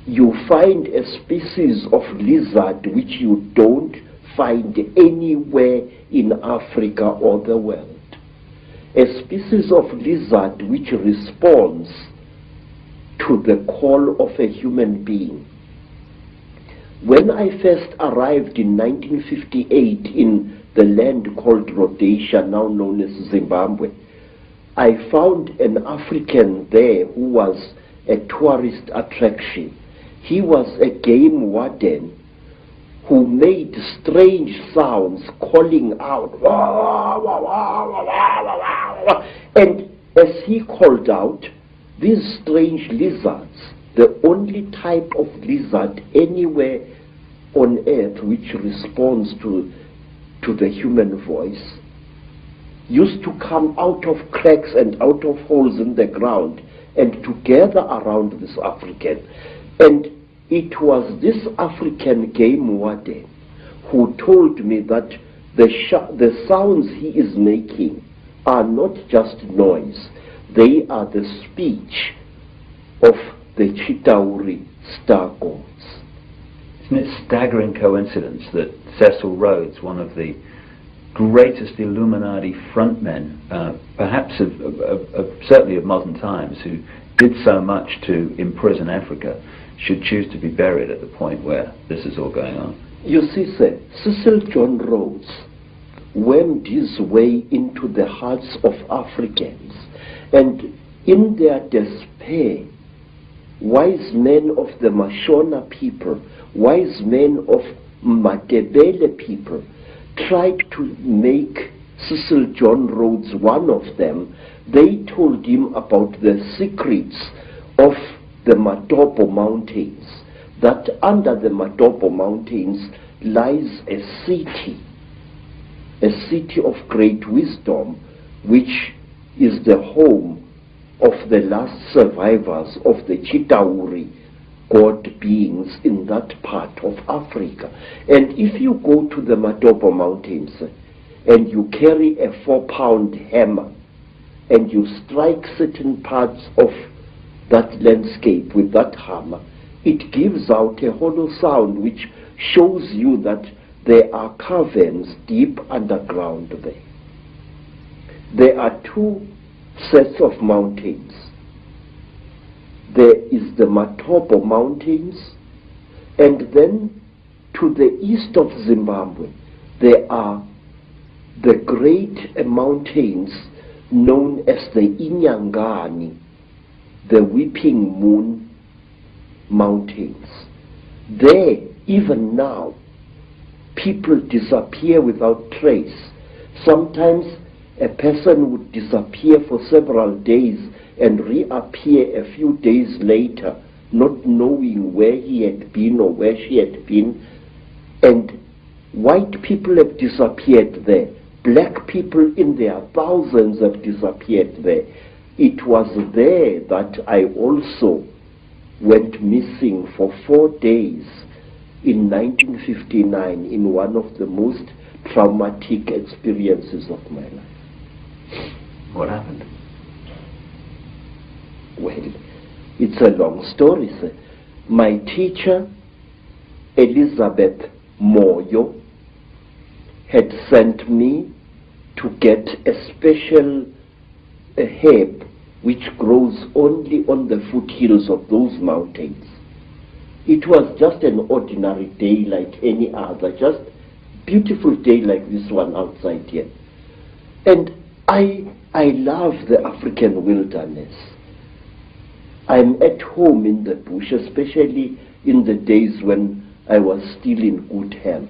you find a species of lizard which you don't find anywhere in Africa or the world. A species of lizard which responds to the call of a human being. When I first arrived in 1958 in the land called Rhodesia, now known as Zimbabwe, I found an African there who was a tourist attraction. He was a game warden who made strange sounds calling out, and as he called out, these strange lizards, the only type of lizard anywhere on earth which responds to the human voice, used to come out of cracks and out of holes in the ground and to gather around this African. And it was this African game warden who told me that the sounds he is making are not just noise, they are the speech of the Chitauri star gods. Isn't it a staggering coincidence that Cecil Rhodes, one of the greatest Illuminati frontmen, perhaps certainly of modern times, who did so much to imprison Africa, should choose to be buried at the point where this is all going on? You see, sir, Cecil John Rhodes went his way into the hearts of Africans, and in their despair, wise men of the Mashona people, wise men of Matebele people, tried to make Cecil John Rhodes one of them. They told him about the secrets of the Matopo Mountains, that under the Matopo Mountains lies a city of great wisdom, which is the home of the last survivors of the Chitauri god beings in that part of Africa. And if you go to the Matopo Mountains and you carry a 4-pound hammer and you strike certain parts of that landscape with that hammer, it gives out a hollow sound which shows you that there are caverns deep underground there. There are 2 sets of mountains. There is the Matopo Mountains, and then to the east of Zimbabwe there are the great mountains known as the Inyangani, the Weeping Moon Mountains. There, even now, people disappear without trace. Sometimes a person would disappear for several days and reappear a few days later, not knowing where he had been or where she had been. And white people have disappeared there. Black people in their thousands have disappeared there. It was there that I also went missing for 4 days in 1959 in one of the most traumatic experiences of my life. What happened? Well, it's a long story, sir. My teacher, Elizabeth Moyo, had sent me to get a special herb which grows only on the foothills of those mountains. It was just an ordinary day like any other, just beautiful day like this one outside here. And I love the African wilderness. I'm at home in the bush, especially in the days when I was still in good health.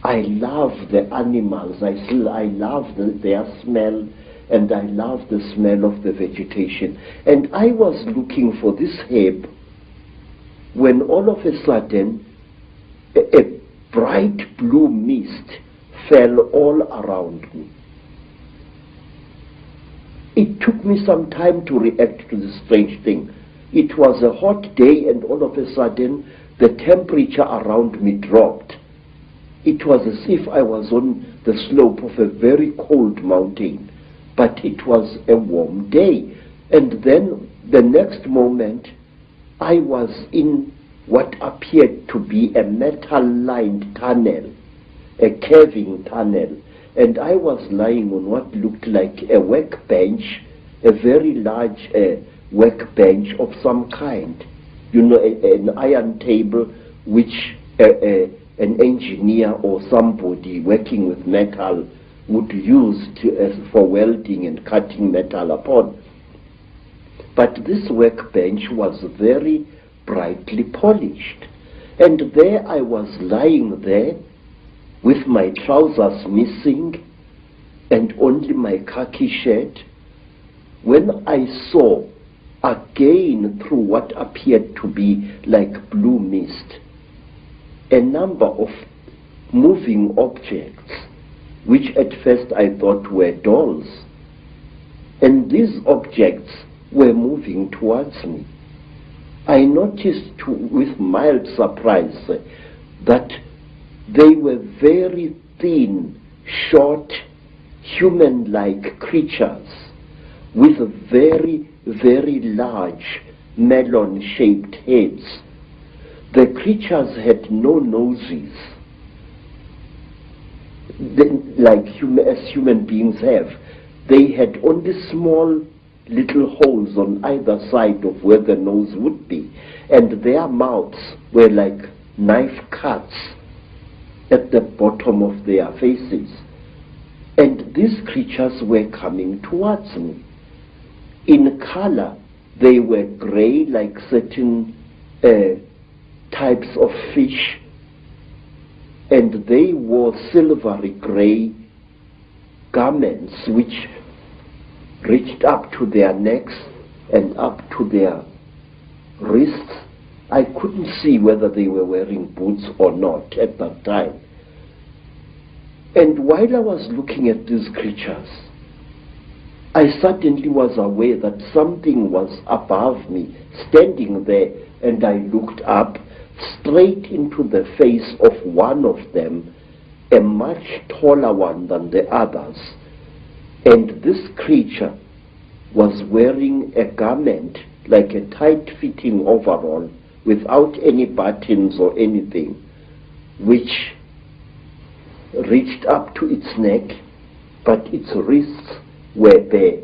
I love the animals. I love their smell, and I love the smell of the vegetation. And I was looking for this herb when all of a sudden a bright blue mist fell all around me. It took me some time to react to this strange thing. It was a hot day, and all of a sudden the temperature around me dropped. It was as if I was on the slope of a very cold mountain, but it was a warm day. And then the next moment I was in what appeared to be a metal-lined tunnel, a caving tunnel, and I was lying on what looked like a workbench, a very large workbench of some kind. You know, an iron table which an engineer or somebody working with metal would use for welding and cutting metal upon. But this workbench was very brightly polished. And there I was lying there with my trousers missing and only my khaki shirt, when I saw again through what appeared to be like blue mist a number of moving objects, which at first I thought were dolls. And these objects were moving towards me. I noticed with mild surprise that they were very thin, short, human-like creatures with very, very large melon-shaped heads. The creatures had no noses, as human beings have. They had only small little holes on either side of where the nose would be, and their mouths were like knife cuts at the bottom of their faces. And these creatures were coming towards me. In color, they were gray, like certain types of fish, and they wore silvery gray garments which reached up to their necks and up to their wrists. I couldn't see whether they were wearing boots or not at that time. And while I was looking at these creatures, I suddenly was aware that something was above me, standing there, and I looked up straight into the face of one of them, a much taller one than the others. And this creature was wearing a garment like a tight-fitting overall without any buttons or anything, which reached up to its neck, but its wrists were bare.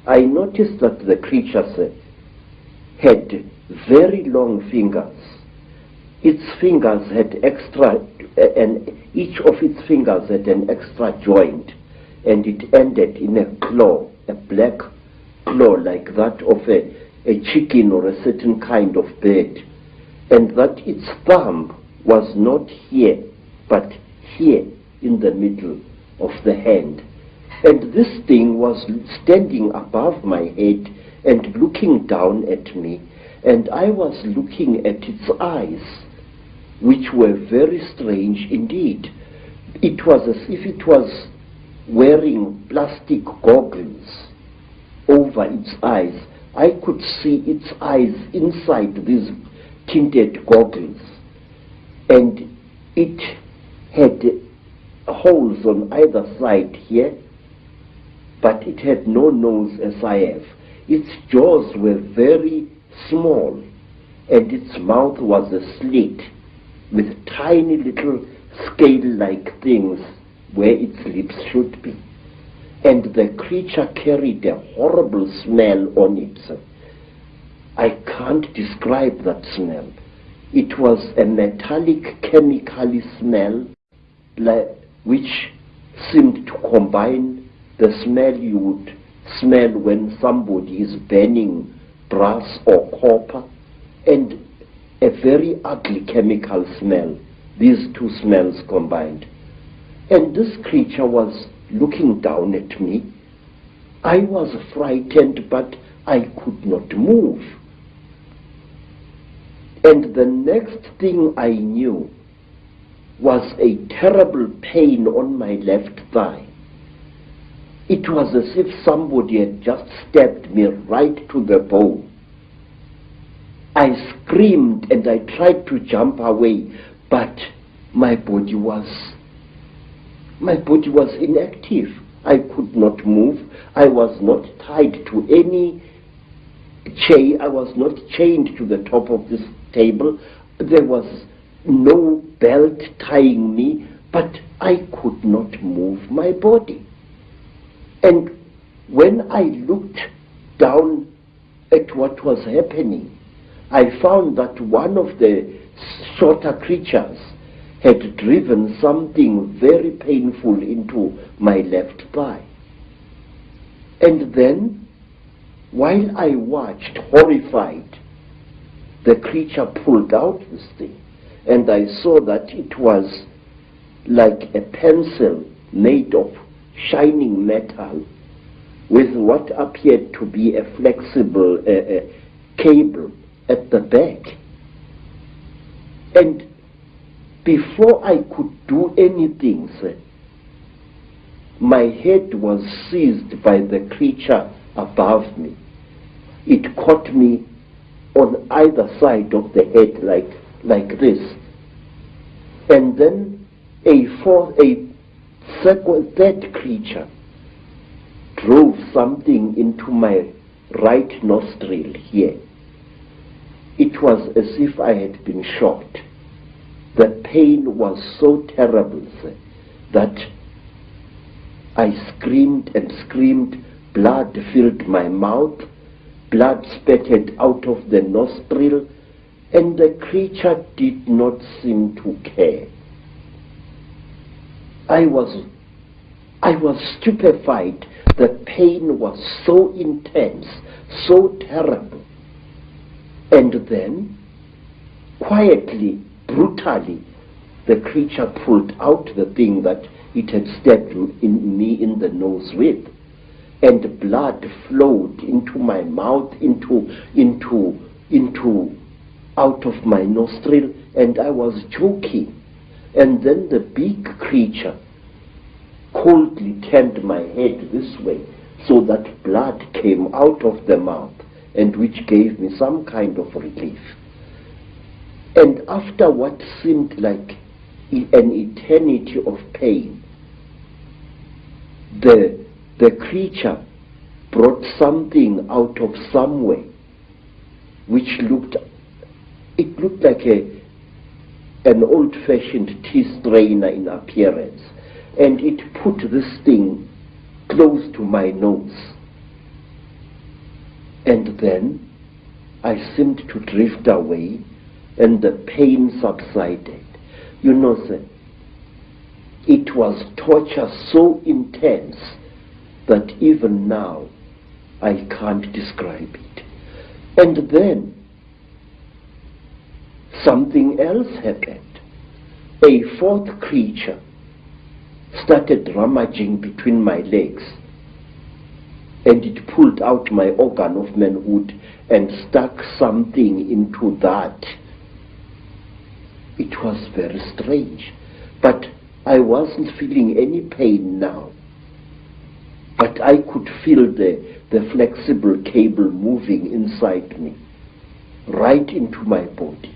I noticed that the creatures had very long fingers. Its fingers had and each of its fingers had an extra joint, and it ended in a claw, a black claw like that of a chicken or a certain kind of bird, and that its thumb was not here, but here in the middle of the hand. And this thing was standing above my head and looking down at me, and I was looking at its eyes, which were very strange indeed. It was as if it was wearing plastic goggles over its eyes. I could see its eyes inside these tinted goggles, and it had holes on either side here, but it had no nose as I have. Its jaws were very small, and its mouth was a slit with tiny little scale-like things where its lips should be. And the creature carried a horrible smell on it. I can't describe that smell. It was a metallic, chemically smell which seemed to combine the smell you would smell when somebody is burning brass or copper, and a very ugly chemical smell, these two smells combined. And this creature was looking down at me. I was frightened, but I could not move. And the next thing I knew was a terrible pain on my left thigh. It was as if somebody had just stabbed me right to the bone. I screamed and I tried to jump away, but my body was inactive. I could not move. I was not tied to any chain. I was not chained to the top of this table. There was no belt tying me, but I could not move my body. And when I looked down at what was happening, I found that one of the shorter creatures had driven something very painful into my left thigh. And then, while I watched, horrified, the creature pulled out this thing, and I saw that it was like a pencil made of shining metal with what appeared to be a flexible cable at the back. And before I could do anything, my head was seized by the creature above me. It caught me on either side of the head like this. And then a third creature drove something into my right nostril here. It was as if I had been shot. The pain was so terrible, sir, that I screamed and screamed. Blood filled my mouth, blood spattered out of the nostril, and the creature did not seem to care. I was stupefied. The pain was so intense, so terrible. And then, quietly, brutally, the creature pulled out the thing that it had stabbed me in the nose with, and blood flowed into my mouth, out of my nostril, and I was choking. And then the big creature coldly turned my head this way, so that blood came out of the mouth, and which gave me some kind of relief. And after what seemed like an eternity of pain, the creature brought something out of somewhere which looked like an old-fashioned tea strainer in appearance, and it put this thing close to my nose. And then I seemed to drift away, and the pain subsided. You know, sir, it was torture so intense that even now I can't describe it. And then something else happened. A fourth creature started rummaging between my legs, and it pulled out my organ of manhood and stuck something into that. It was very strange, but I wasn't feeling any pain now. But I could feel the flexible cable moving inside me, right into my body.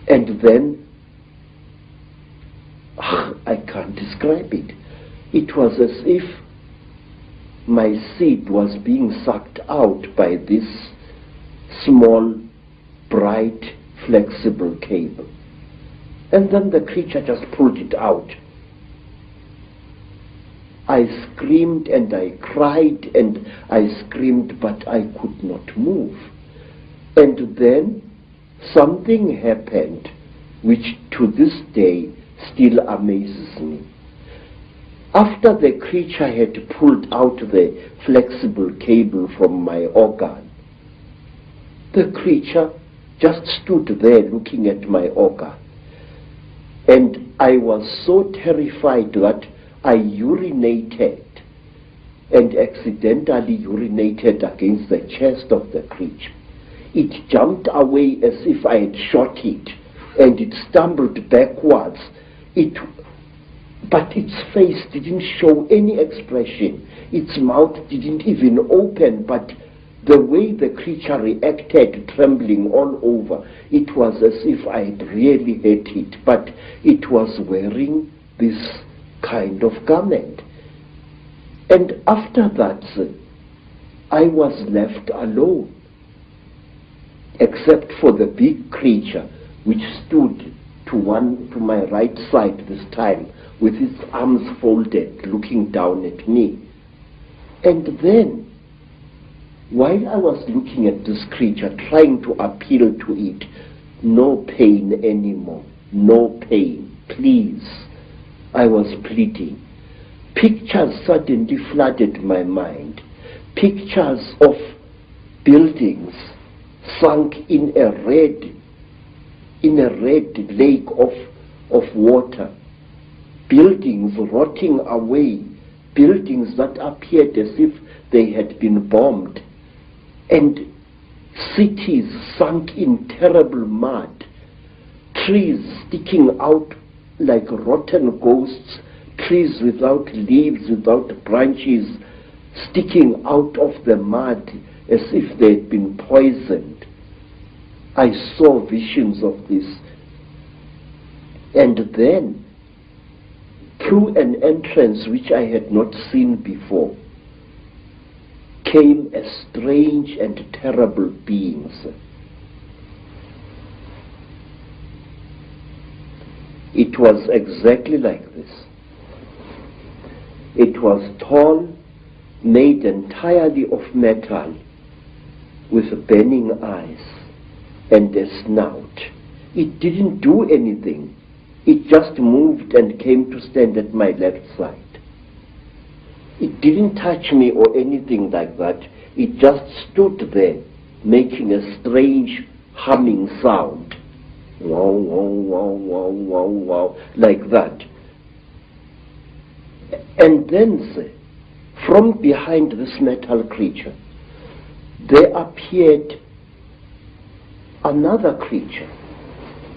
And then, I can't describe it. It was as if my seed was being sucked out by this small, bright, flexible cable. And then the creature just pulled it out. I screamed and I cried and I screamed, but I could not move. And then something happened which to this day still amazes me. After the creature had pulled out the flexible cable from my organ, the creature just stood there looking at my organ. And I was so terrified that I urinated, and accidentally urinated against the chest of the creature. It jumped away as if I had shot it, and it stumbled backwards. But its face didn't show any expression. Its mouth didn't even open, but the way the creature reacted, trembling all over, it was as if I had really hit it, but it was wearing this kind of garment. And after that, I was left alone, except for the big creature which stood to my right side this time, with its arms folded, looking down at me. And then, while I was looking at this creature, trying to appeal to it, no pain anymore, no pain, please, I was pleading. Pictures suddenly flooded my mind. Pictures of buildings sunk in a red lake of water. Buildings rotting away. Buildings that appeared as if they had been bombed. And cities sunk in terrible mud. Trees sticking out like rotten ghosts, trees without leaves, without branches, sticking out of the mud as if they had been poisoned. I saw visions of this. And then, through an entrance which I had not seen before, came a strange and terrible beings. It was exactly like this. It was tall, made entirely of metal, with burning eyes and a snout. It didn't do anything. It just moved and came to stand at my left side. It didn't touch me or anything like that. It just stood there, making a strange humming sound. Wow, wow, wow, wow, wow, wow, like that. And then, from behind this metal creature, there appeared another creature.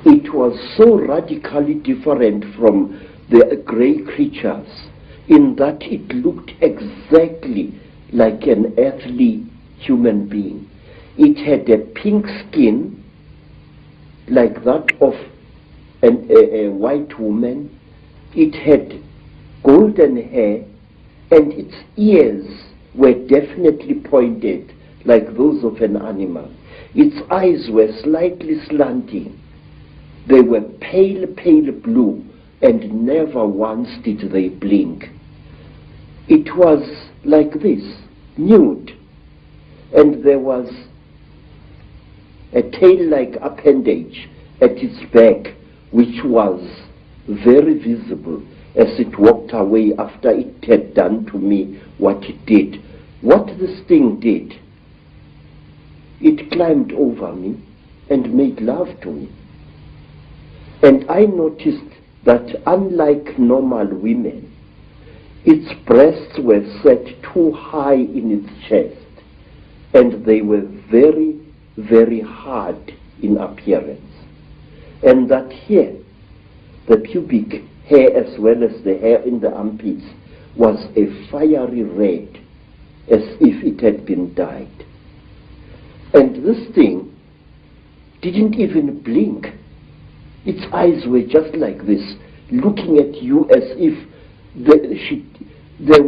It was so radically different from the grey creatures in that it looked exactly like an earthly human being. It had a pink skin like that of a white woman. It had golden hair, and its ears were definitely pointed like those of an animal. Its eyes were slightly slanting. They were pale, pale blue, and never once did they blink. It was like this, nude, and there was a tail-like appendage at its back, which was very visible as it walked away after it had done to me what it did. What this thing did, it climbed over me and made love to me. And I noticed that unlike normal women, its breasts were set too high in its chest, and they were very, very hard in appearance. And that here, the pubic hair as well as the hair in the armpits was a fiery red, as if it had been dyed. And this thing didn't even blink. Its eyes were just like this, looking at you as if there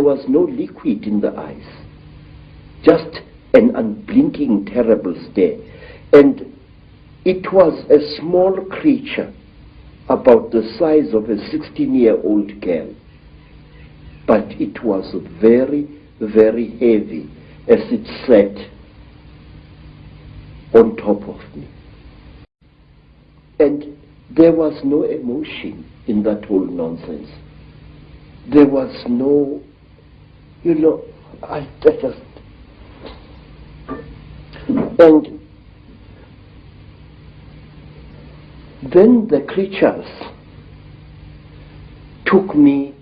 was no liquid in the eyes. Just an unblinking, terrible stare. And it was a small creature, about the size of a 16-year-old girl. But it was very, very heavy as it sat on top of me. And there was no emotion in that whole nonsense. There was no, I just... And then the creatures took me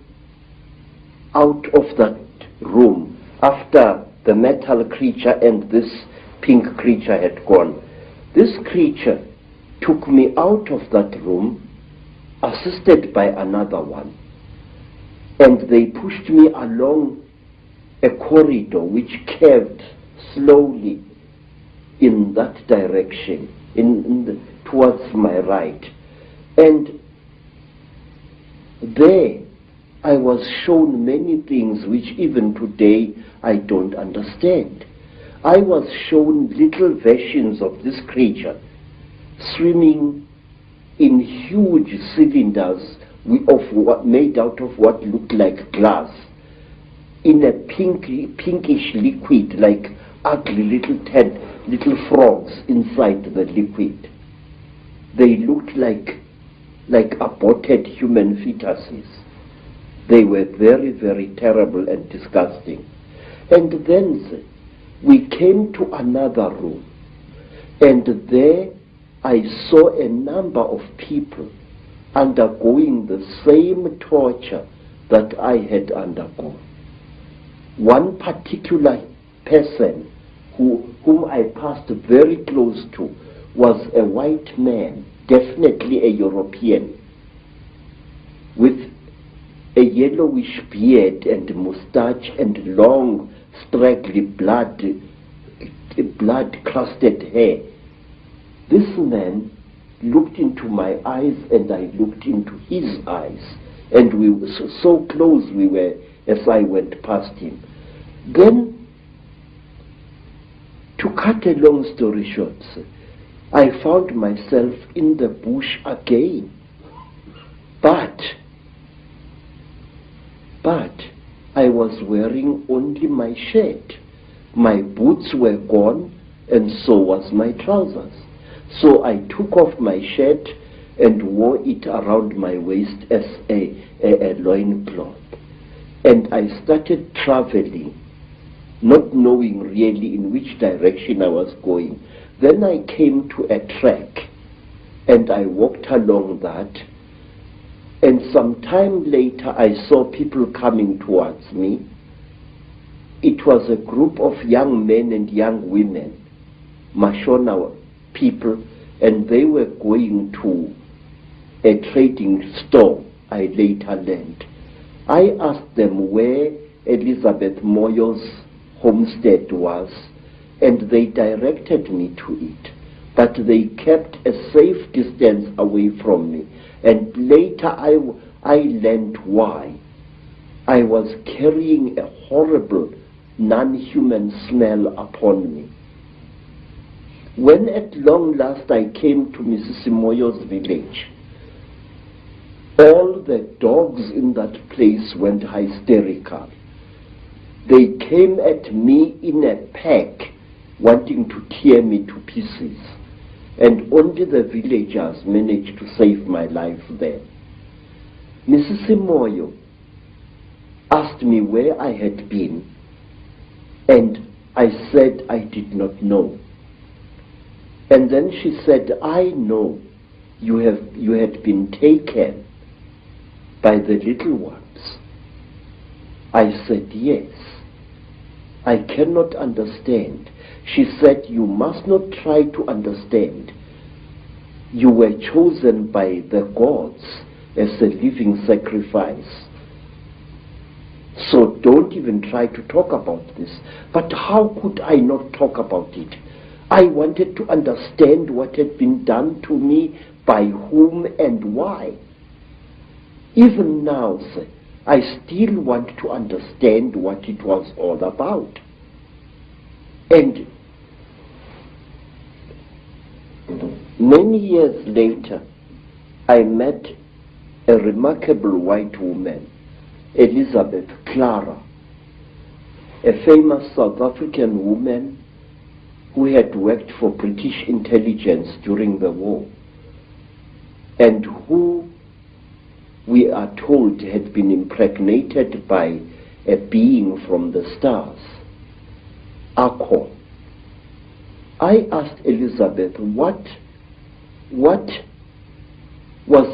out of that room after the metal creature and this pink creature had gone. This creature took me out of that room, assisted by another one, and they pushed me along a corridor which curved slowly in that direction, towards my right. And there I was shown many things which even today I don't understand. I was shown little versions of this creature swimming in huge cylinders made out of what looked like glass, in a pinkish liquid, like ugly little frogs inside the liquid. They looked like aborted human fetuses. They were very, very terrible and disgusting. And then we came to another room, and there I saw a number of people undergoing the same torture that I had undergone. One particular person whom I passed very close to was a white man, definitely a European, with a yellowish beard and moustache and long, straggly blood-crusted hair. This man looked into my eyes and I looked into his eyes, and we were so close we were as I went past him. Then, to cut a long story short, I found myself in the bush again. But I was wearing only my shirt. My boots were gone, and so was my trousers. So I took off my shirt and wore it around my waist as a loincloth. And I started traveling, not knowing really in which direction I was going. Then I came to a track, and I walked along that. And some time later, I saw people coming towards me. It was a group of young men and young women, Mashona people, and they were going to a trading store, I later learned. I asked them where Elizabeth Moyo's homestead was, and they directed me to it. But they kept a safe distance away from me. And later I learned why. I was carrying a horrible, non-human smell upon me. When at long last I came to Mrs. Moyo's village, all the dogs in that place went hysterical. They came at me in a pack, wanting to tear me to pieces. And only the villagers managed to save my life there. Mrs. Moyo asked me where I had been, and I said I did not know. And then she said, I know you had been taken by the little ones. I said, yes. I cannot understand. She said, you must not try to understand. You were chosen by the gods as a living sacrifice. So don't even try to talk about this. But how could I not talk about it? I wanted to understand what had been done to me, by whom and why. Even now, sir, I still want to understand what it was all about. And many years later, I met a remarkable white woman, Elizabeth Clara, a famous South African woman who had worked for British intelligence during the war, and who, we are told, had been impregnated by a being from the stars, Icke. I asked Elizabeth what was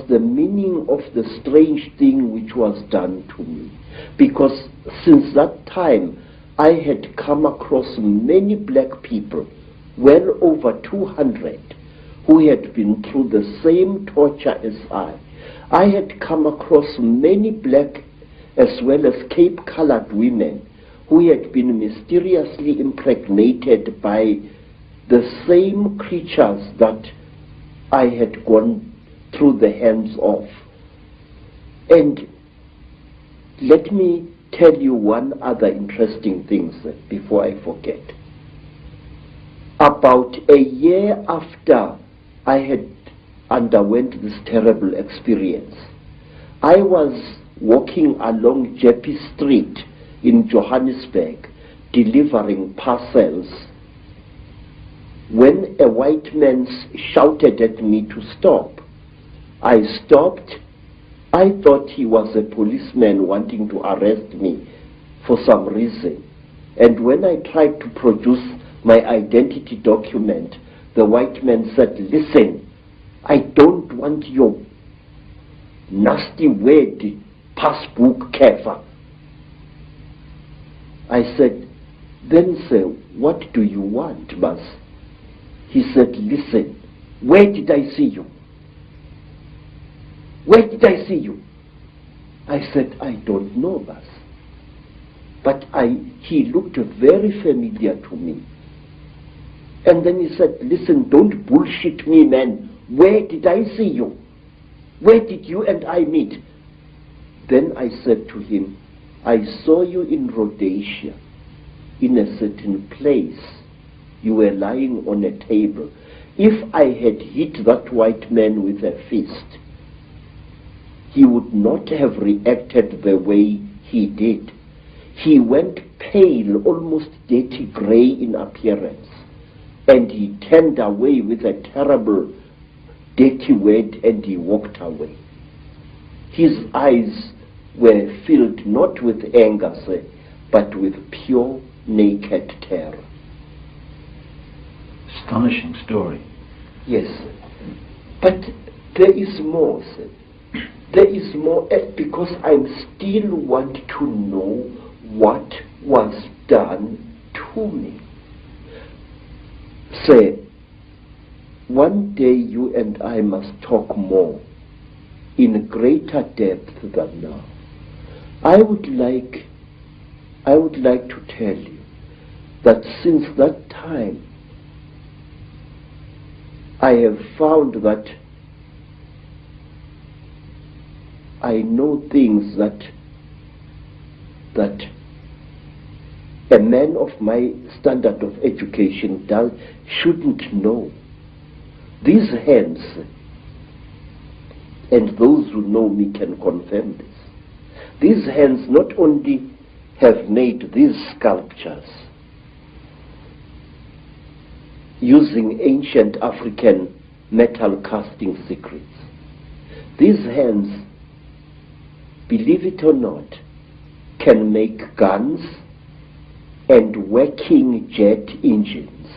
the meaning of the strange thing which was done to me, because since that time I had come across many black people, well over 200, who had been through the same torture as I. I had come across many black as well as Cape-colored women who had been mysteriously impregnated by the same creatures that I had gone through the hands of. And let me tell you one other interesting thing, sir, before I forget. About a year after I had underwent this terrible experience, I was walking along Jeppe Street in Johannesburg delivering parcels when a white man shouted at me to stop. I stopped. I thought he was a policeman wanting to arrest me for some reason. And when I tried to produce my identity document, the white man said, listen, I don't want your nasty word, passbook kefa. I said, then sir, what do you want, Mas? He said, listen, where did I see you? Where did I see you? I said, I don't know, boss. But he looked very familiar to me. And then he said, listen, don't bullshit me, man. Where did I see you? Where did you and I meet? Then I said to him, I saw you in Rhodesia, in a certain place. You were lying on a table. If I had hit that white man with a fist, he would not have reacted the way he did. He went pale, almost dirty gray in appearance, and he turned away with a terrible, dirty word, and he walked away. His eyes were filled not with anger, sir, but with pure, naked terror. Astonishing story. Yes, but there is more, sir. There is more, because I still want to know what was done to me. Sir, one day you and I must talk more, in greater depth than now. I would like to tell you that since that time, I have found that I know things that a man of my standard of education shouldn't know. These hands, and those who know me can confirm this, these hands not only have made these sculptures using ancient African metal casting secrets. These hands, believe it or not, can make guns and working jet engines.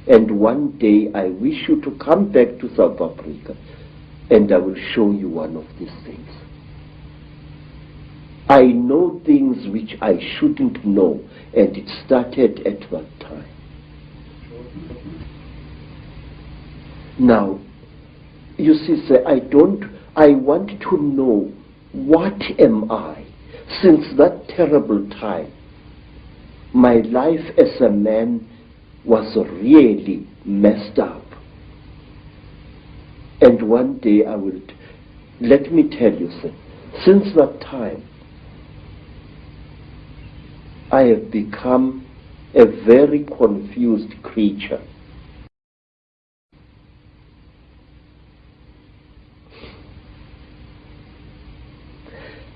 And one day I wish you to come back to South Africa and I will show you one of these things. I know things which I shouldn't know, and it started at that time. Now, you see, sir, I want to know, what am I? Since that terrible time, my life as a man was really messed up. And one day let me tell you, sir, since that time, I have become a very confused creature.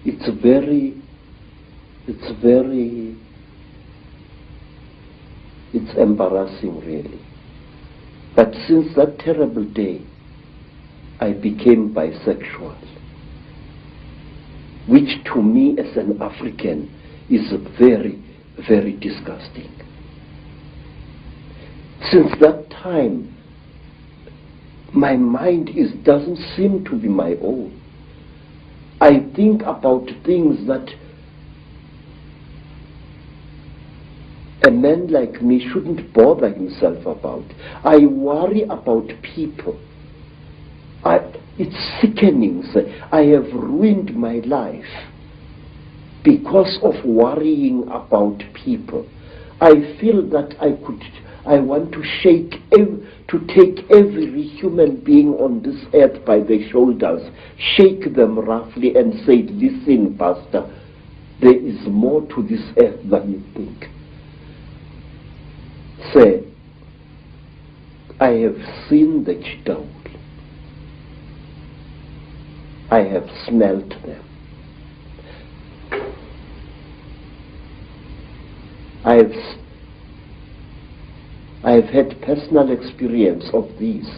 It's embarrassing, really. But since that terrible day, I became bisexual, which to me as an African is very, very disgusting. Since that time, my mind doesn't seem to be my own. I think about things that a man like me shouldn't bother himself about. I worry about people. It's sickening. I have ruined my life because of worrying about people. I feel that I want to take every human being on this earth by the shoulders, shake them roughly and say, listen, Pastor, there is more to this earth than you think. Say, I have seen the Chitaul. I have smelt them. I have had personal experience of these.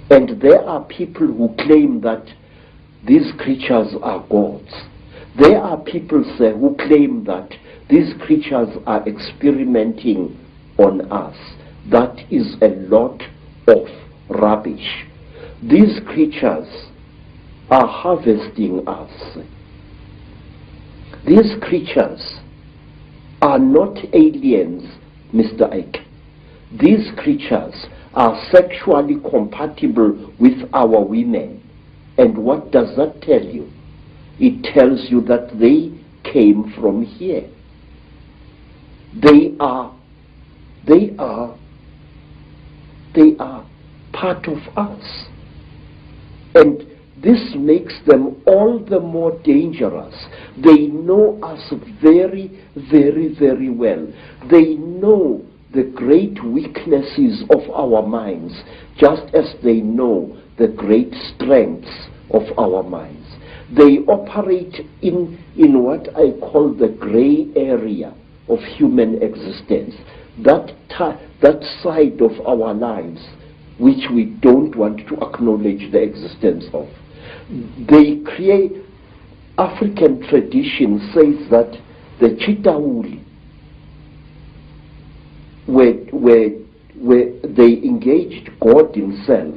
And there are people who claim that these creatures are gods. There are people, sir, who claim that these creatures are experimenting on us. That is a lot of rubbish. These creatures are harvesting us. These creatures are not aliens, Mr. Icke. These creatures are sexually compatible with our women. And what does that tell you? it tells you that they came from here. They are part of us. And this makes them all the more dangerous. They know us very, very, very well. They know the great weaknesses of our minds, just as they know the great strengths of our minds. They operate in what I call the gray area of human existence, that side of our lives which we don't want to acknowledge the existence of. They create, African tradition says that the Chitauri, where they engaged God himself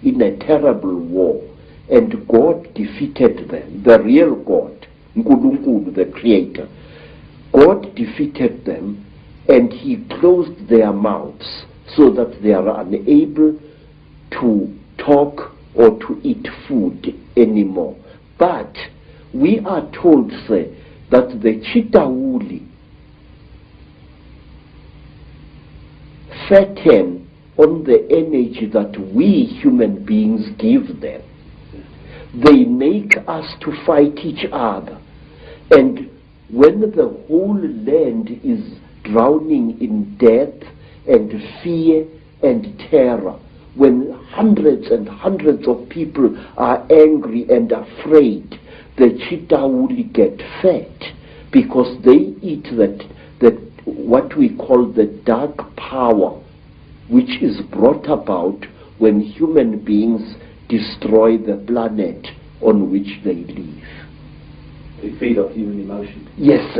in a terrible war, and God defeated them, the real God, Nkulunkulu, the creator. God defeated them, and he closed their mouths so that they are unable to talk or to eat food anymore. But we are told, say, that the Chitauri fatten on the energy that we human beings give them. They make us to fight each other. And when the whole land is drowning in death and fear and terror, when hundreds and hundreds of people are angry and afraid, the Chitauri get fat because they eat what we call the dark power, which is brought about when human beings destroy the planet on which they live. They feed off human emotion. Yes,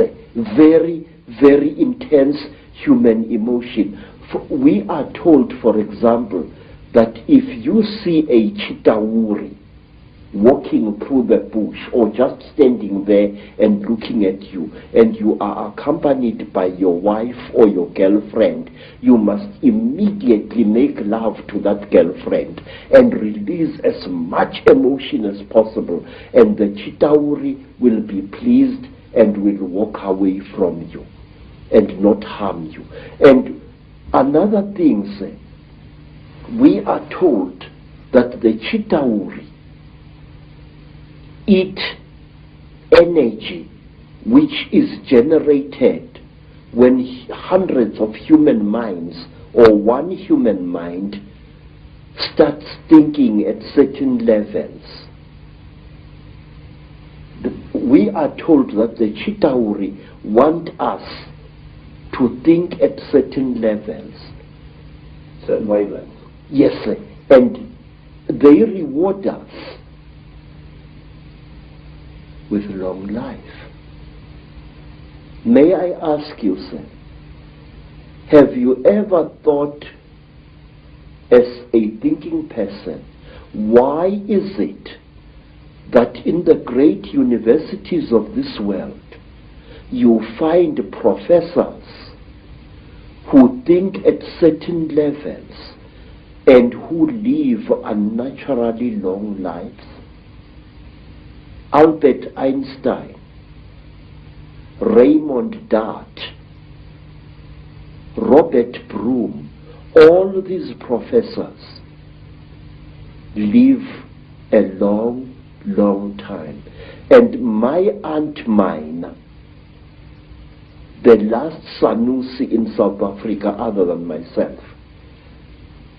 very, very intense human emotion. We are told, for example, that if you see a Chitauri walking through the bush or just standing there and looking at you, and you are accompanied by your wife or your girlfriend, you must immediately make love to that girlfriend and release as much emotion as possible, and the Chitauri will be pleased and will walk away from you and not harm you. And another thing, sir, we are told that the Chitauri eat energy which is generated when hundreds of human minds or one human mind starts thinking at certain levels. We are told that the Chitauri want us to think at certain levels. Certain wavelengths. Yes, sir. And they reward us with long life. May I ask you, sir, have you ever thought as a thinking person, why is it that in the great universities of this world you find professors who think at certain levels and who live unnaturally long lives? Albert Einstein, Raymond Dart, Robert Broom, all these professors live a long, long time. And my Aunt Mine, the last Sanusi in South Africa other than myself,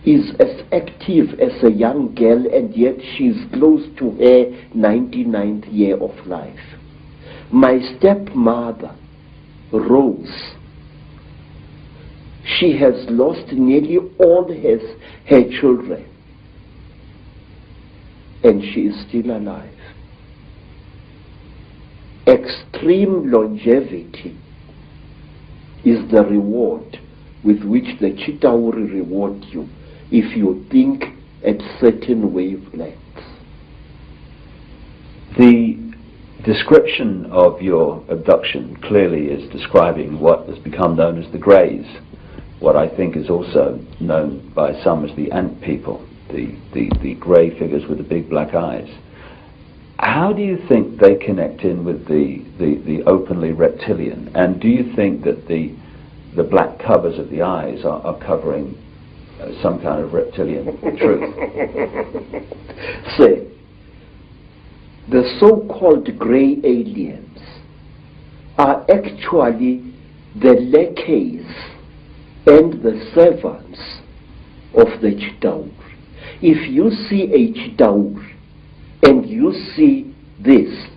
is as active as a young girl, and yet she's close to her 99th year of life. My stepmother, Rose, she has lost nearly all her children, and she is still alive. Extreme longevity is the reward with which the Chitauri reward you if you think at certain wavelengths. The description of your abduction clearly is describing what has become known as the Greys, what I think is also known by some as the Ant people, the grey figures with the big black eyes. How do you think they connect in with the openly reptilian? And do you think that the black covers of the eyes are covering some kind of reptilian truth? Say, the so-called grey aliens are actually the lackeys and the servants of the Chidaur. If you see a Chidaur and you see this,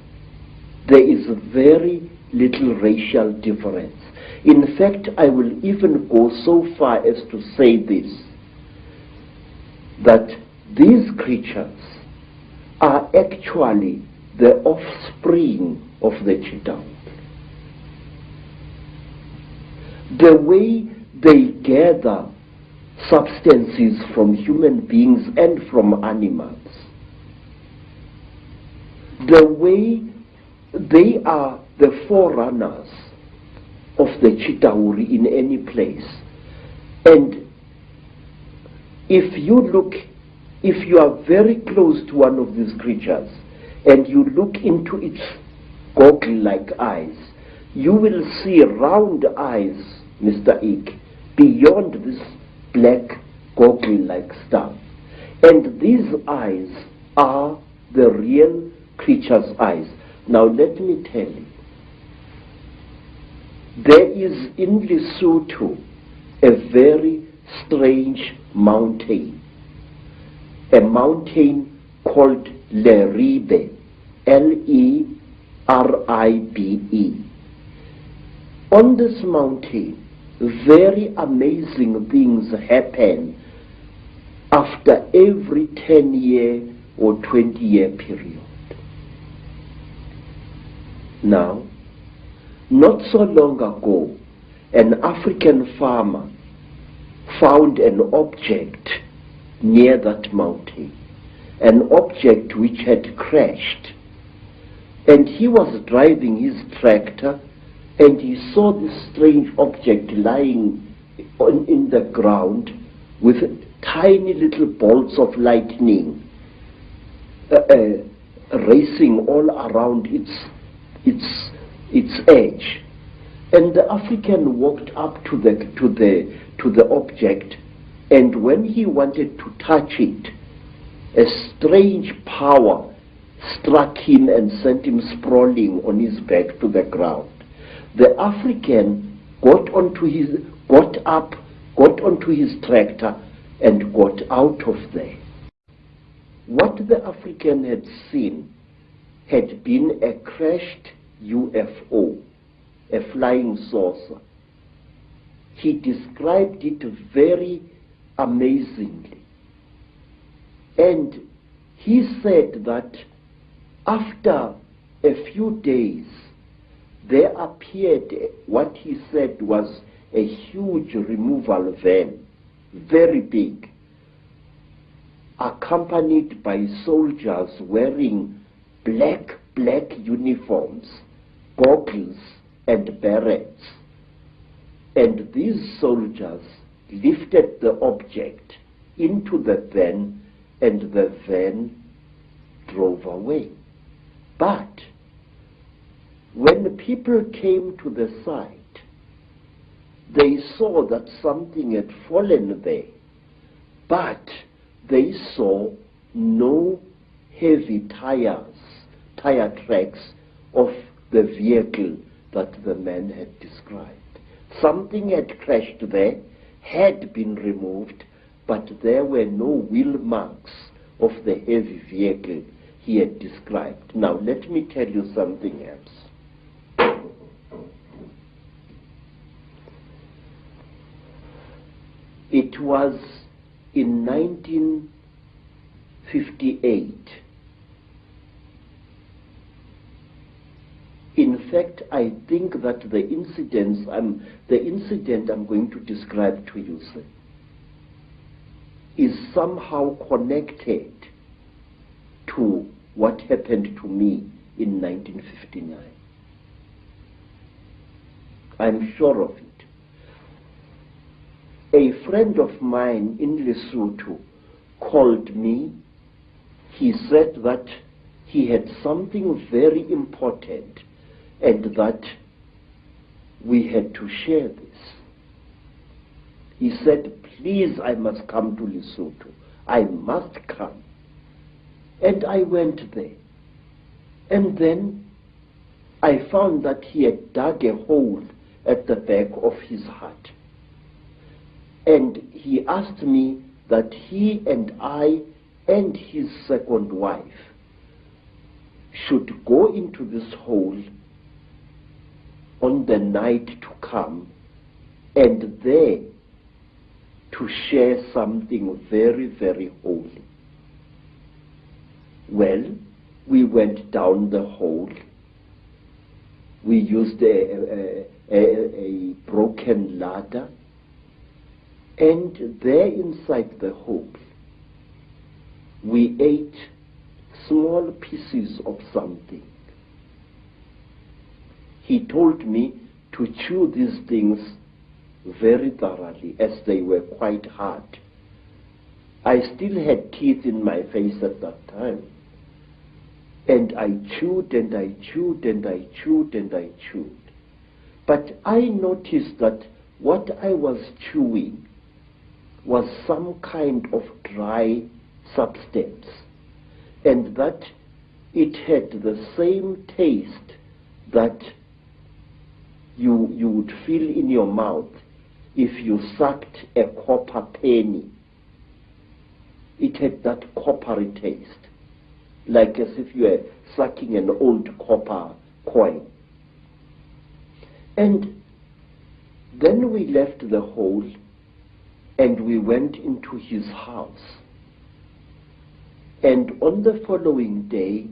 there is very little racial difference. In fact, I will even go so far as to say this, that these creatures are actually the offspring of the Chidaur. The way they gather substances from human beings and from animals, the way they are the forerunners of the Chidaur in any place. And if you are very close to one of these creatures and you look into its goggle-like eyes, you will see round eyes, Mr. Icke, beyond this black goggle-like stuff. And these eyes are the real creature's eyes. Now let me tell you, there is in Lesotho a very strange mountain, a mountain called Leribe, Leribe. On this mountain, very amazing things happen after every 10-year or 20-year period. Now, not so long ago, an African farmer found an object near that mountain, an object which had crashed. And he was driving his tractor and he saw this strange object lying in the ground with tiny little bolts of lightning racing all around its edge. And the African walked up to the object, and when he wanted to touch it, a strange power struck him and sent him sprawling on his back to the ground. The African got onto his tractor and got out of there. What the African had seen had been a crashed UFO, a flying saucer. He described it very amazingly. And he said that after a few days, there appeared what he said was a huge removal van, very big, accompanied by soldiers wearing black uniforms, goggles and berets. And these soldiers lifted the object into the van, and the van drove away. But when people came to the site, they saw that something had fallen there, but they saw no heavy tire tracks of the vehicle that the man had described. Something had crashed there, had been removed, but there were no wheel marks of the heavy vehicle he had described. Now let me tell you something else. It was in 1958. In fact, I think that the incident I'm going to describe to you, sir, is somehow connected to what happened to me in 1959. I'm sure of it. A friend of mine in Lesotho called me. He said that he had something very important, and that we had to share this. He said, please, I must come to Lesotho. I must come. And I went there. And then I found that he had dug a hole at the back of his hut. And he asked me that he and I and his second wife should go into this hole on the night to come, and there to share something very, very holy. Well, we went down the hole. We used a broken ladder, and there inside the hole, we ate small pieces of something. He told me to chew these things very thoroughly, as they were quite hard. I still had teeth in my face at that time. And I chewed and I chewed and I chewed and I chewed. But I noticed that what I was chewing was some kind of dry substance, and that it had the same taste that you would feel in your mouth if you sucked a copper penny. It had that coppery taste, like as if you were sucking an old copper coin. And then we left the hole and we went into his house. And on the following day,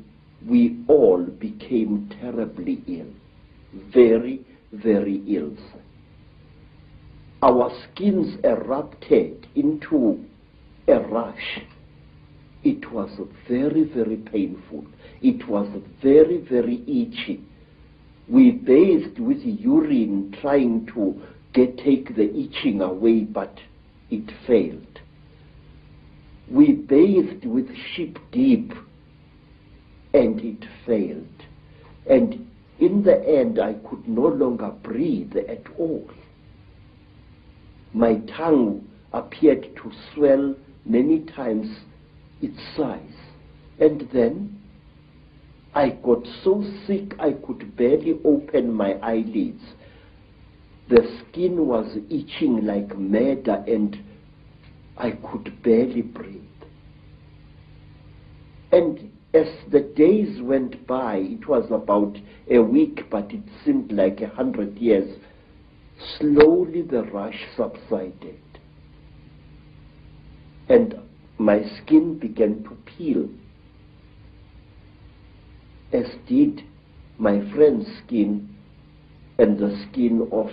we all became terribly ill, very, very ill. Our skins erupted into a rash. It was very, very painful. It was very, very itchy. We bathed with urine trying to take the itching away, but it failed. We bathed with sheep dip, and it failed. And in the end, I could no longer breathe at all. My tongue appeared to swell many times its size. And then I got so sick I could barely open my eyelids. The skin was itching like mad, and I could barely breathe. And as the days went by, it was about a week, but it seemed like 100 years, slowly the rash subsided. And my skin began to peel, as did my friend's skin and the skin of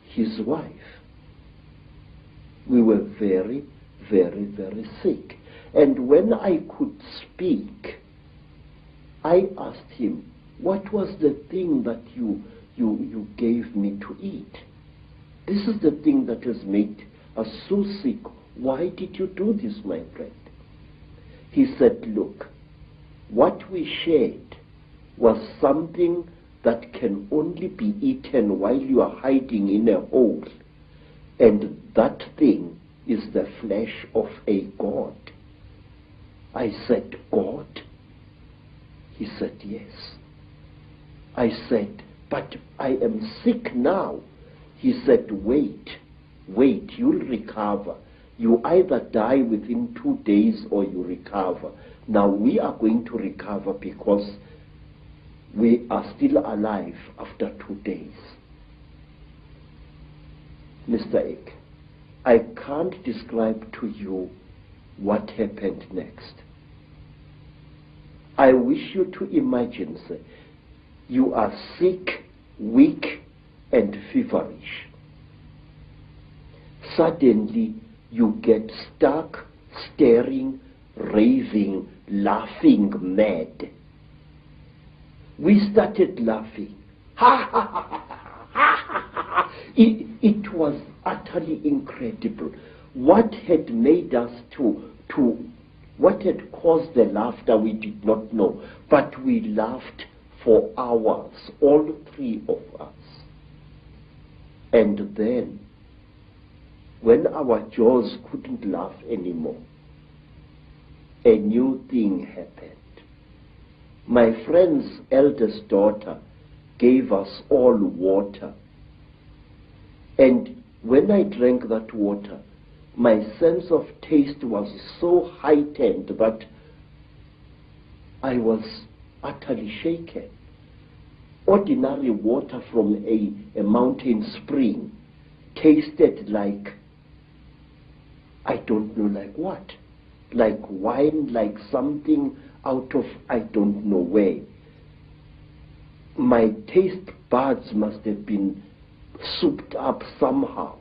his wife. We were very, very, very sick. And when I could speak, I asked him, what was the thing that you gave me to eat? This is the thing that has made us so sick. Why did you do this, my friend? He said, look, what we shared was something that can only be eaten while you are hiding in a hole. And that thing is the flesh of a god. I said, God? He said, yes. I said, but I am sick now. He said, wait, you'll recover. You either die within 2 days or you recover. Now we are going to recover because we are still alive after 2 days. Mr. Icke, I can't describe to you what happened next. I wish you to imagine, sir, you are sick, weak, and feverish. Suddenly, you get stuck, staring, raving, laughing mad. We started laughing. Ha ha ha ha ha ha ha. It was utterly incredible. What had made us to What had caused the laughter we did not know, but we laughed for hours, all three of us. And then, when our jaws couldn't laugh anymore, a new thing happened. My friend's eldest daughter gave us all water. And when I drank that water, my sense of taste was so heightened that I was utterly shaken. Ordinary water from a mountain spring tasted like, I don't know, like what? Like wine, like something out of I don't know where. My taste buds must have been souped up somehow.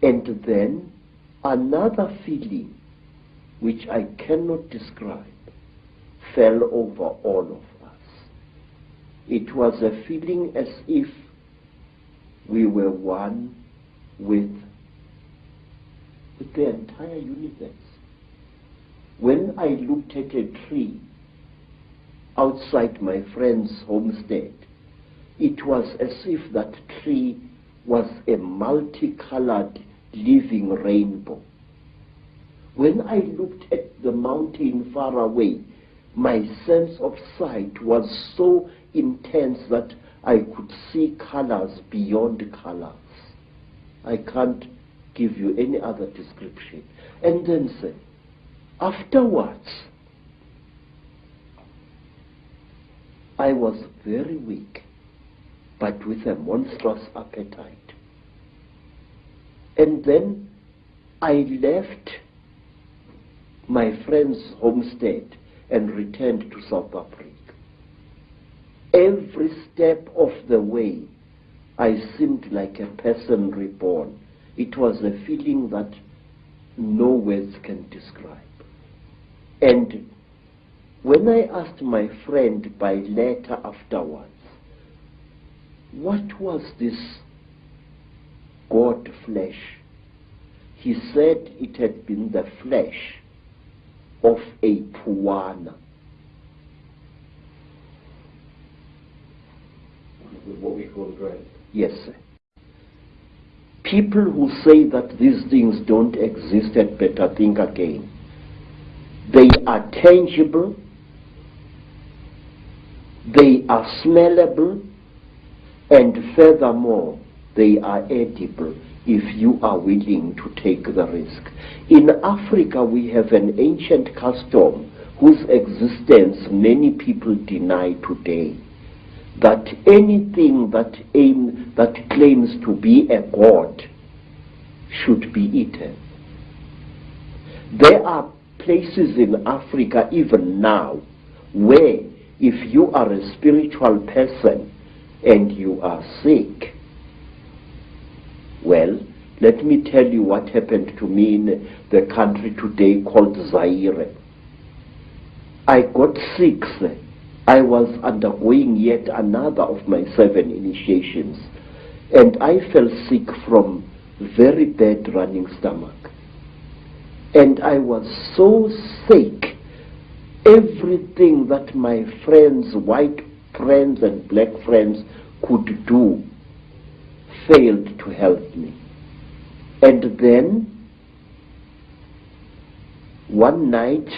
And then another feeling, which I cannot describe, fell over all of us. It was a feeling as if we were one with the entire universe. When I looked at a tree outside my friend's homestead, it was as if that tree was a multicolored living rainbow. When I looked at the mountain far away, my sense of sight was so intense that I could see colors beyond colors. I can't give you any other description. And then say, afterwards, I was very weak, but with a monstrous appetite. And then I left my friend's homestead and returned to South Africa. Every step of the way, I seemed like a person reborn. It was a feeling that no words can describe. And when I asked my friend by letter afterwards, what was this God flesh? He said it had been the flesh of a puana. What we call grave. Yes, sir. People who say that these things don't exist had better think again. They are tangible, they are smellable, and furthermore, they are edible if you are willing to take the risk. In Africa, we have an ancient custom whose existence many people deny today, that anything that claims to be a god should be eaten. There are places in Africa even now where if you are a spiritual person and you are sick, well, let me tell you what happened to me in the country today called Zaire. I got sick. I was undergoing yet another of my 7 initiations, and I fell sick from very bad running stomach. And I was so sick, everything that my friends, white friends and black friends, could do failed to help me. And then, one night,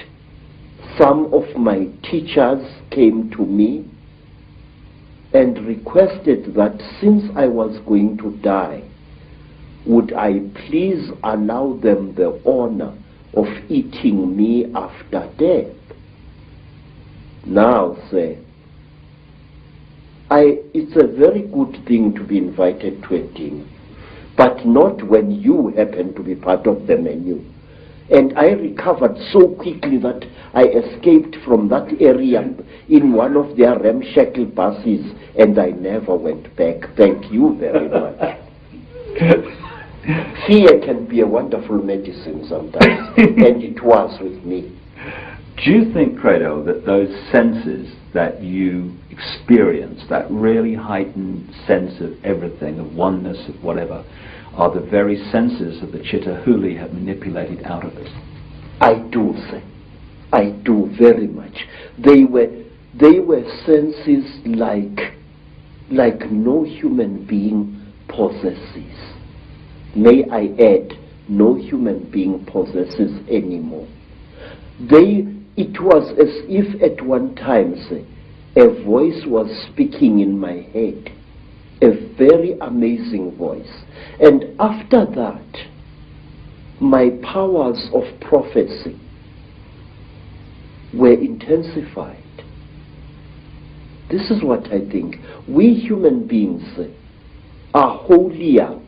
some of my teachers came to me and requested that since I was going to die, would I please allow them the honor of eating me after death? Now, sir, it's a very good thing to be invited to a dinner, but not when you happen to be part of the menu. And I recovered so quickly that I escaped from that area in one of their ramshackle buses, and I never went back. Thank you very much. Fear can be a wonderful medicine sometimes, and it was with me. Do you think, Credo, that those senses that you experience, that really heightened sense of everything, of oneness, of whatever, are the very senses that the Chittahuli have manipulated out of us? I do, sir. I do very much. They were senses like no human being possesses. May I add, no human being possesses anymore. It was as if at one time, sir, a voice was speaking in my head, a very amazing voice. And after that, my powers of prophecy were intensified. This is what I think. We human beings are holier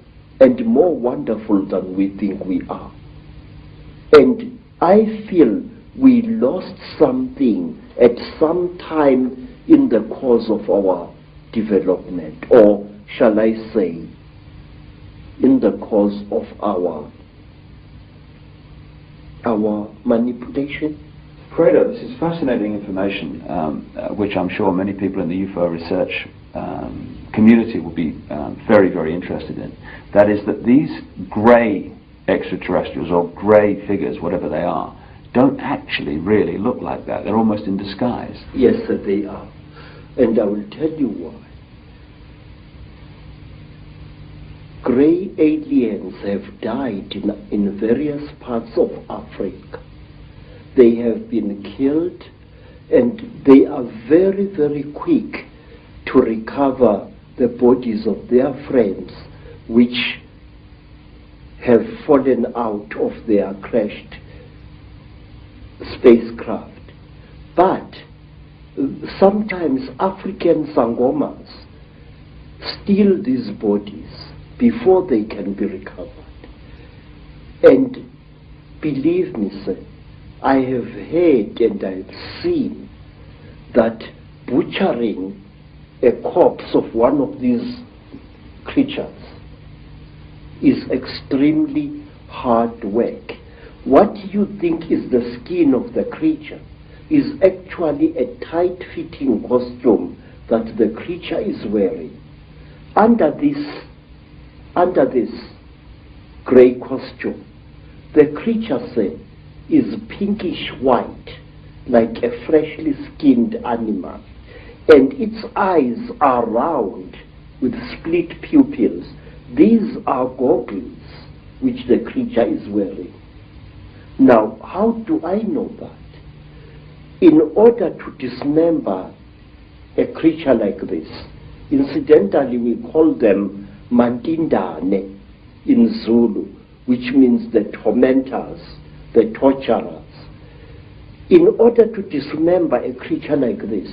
and more wonderful than we think we are. And I feel we lost something at some time in the course of our development, or shall I say, in the course of our manipulation. Credo, this is fascinating information, which I'm sure many people in the UFO research community will be very, very interested in. That is that these grey extraterrestrials, or grey figures, whatever they are, don't actually really look like that. They're almost in disguise. Yes, sir, they are. And I will tell you why. Grey aliens have died in various parts of Africa. They have been killed, and they are very, very quick to recover the bodies of their friends which have fallen out of their crashed spacecraft. But sometimes African sangomas steal these bodies before they can be recovered. And believe me, sir, I have heard and I have seen that butchering a corpse of one of these creatures is extremely hard work. What you think is the skin of the creature is actually a tight-fitting costume that the creature is wearing. Under this grey costume, the creature, say, is pinkish white, like a freshly skinned animal, and its eyes are round with split pupils. These are goggles which the creature is wearing. Now, how do I know that? In order to dismember a creature like this, incidentally we call them mandindane in Zulu, which means the tormentors, the torturers. In order to dismember a creature like this,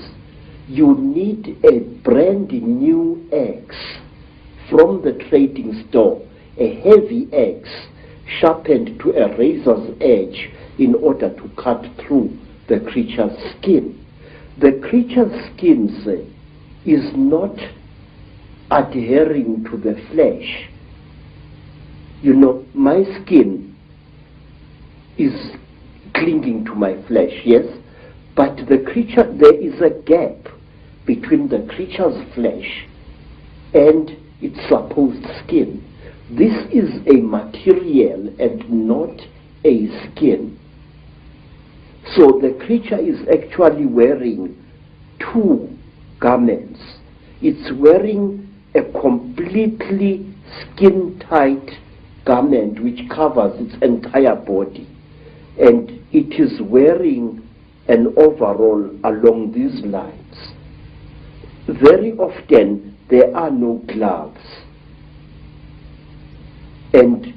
you need a brand new axe from the trading store, a heavy axe sharpened to a razor's edge in order to cut through the creature's skin. The creature's skin, say, is not adhering to the flesh. You know, my skin is clinging to my flesh, yes, but the creature, there is a gap between the creature's flesh and its supposed skin. This is a material and not a skin. So the creature is actually wearing two garments. It's wearing a completely skin-tight garment which covers its entire body, and it is wearing an overall along these lines. Very often there are no gloves, and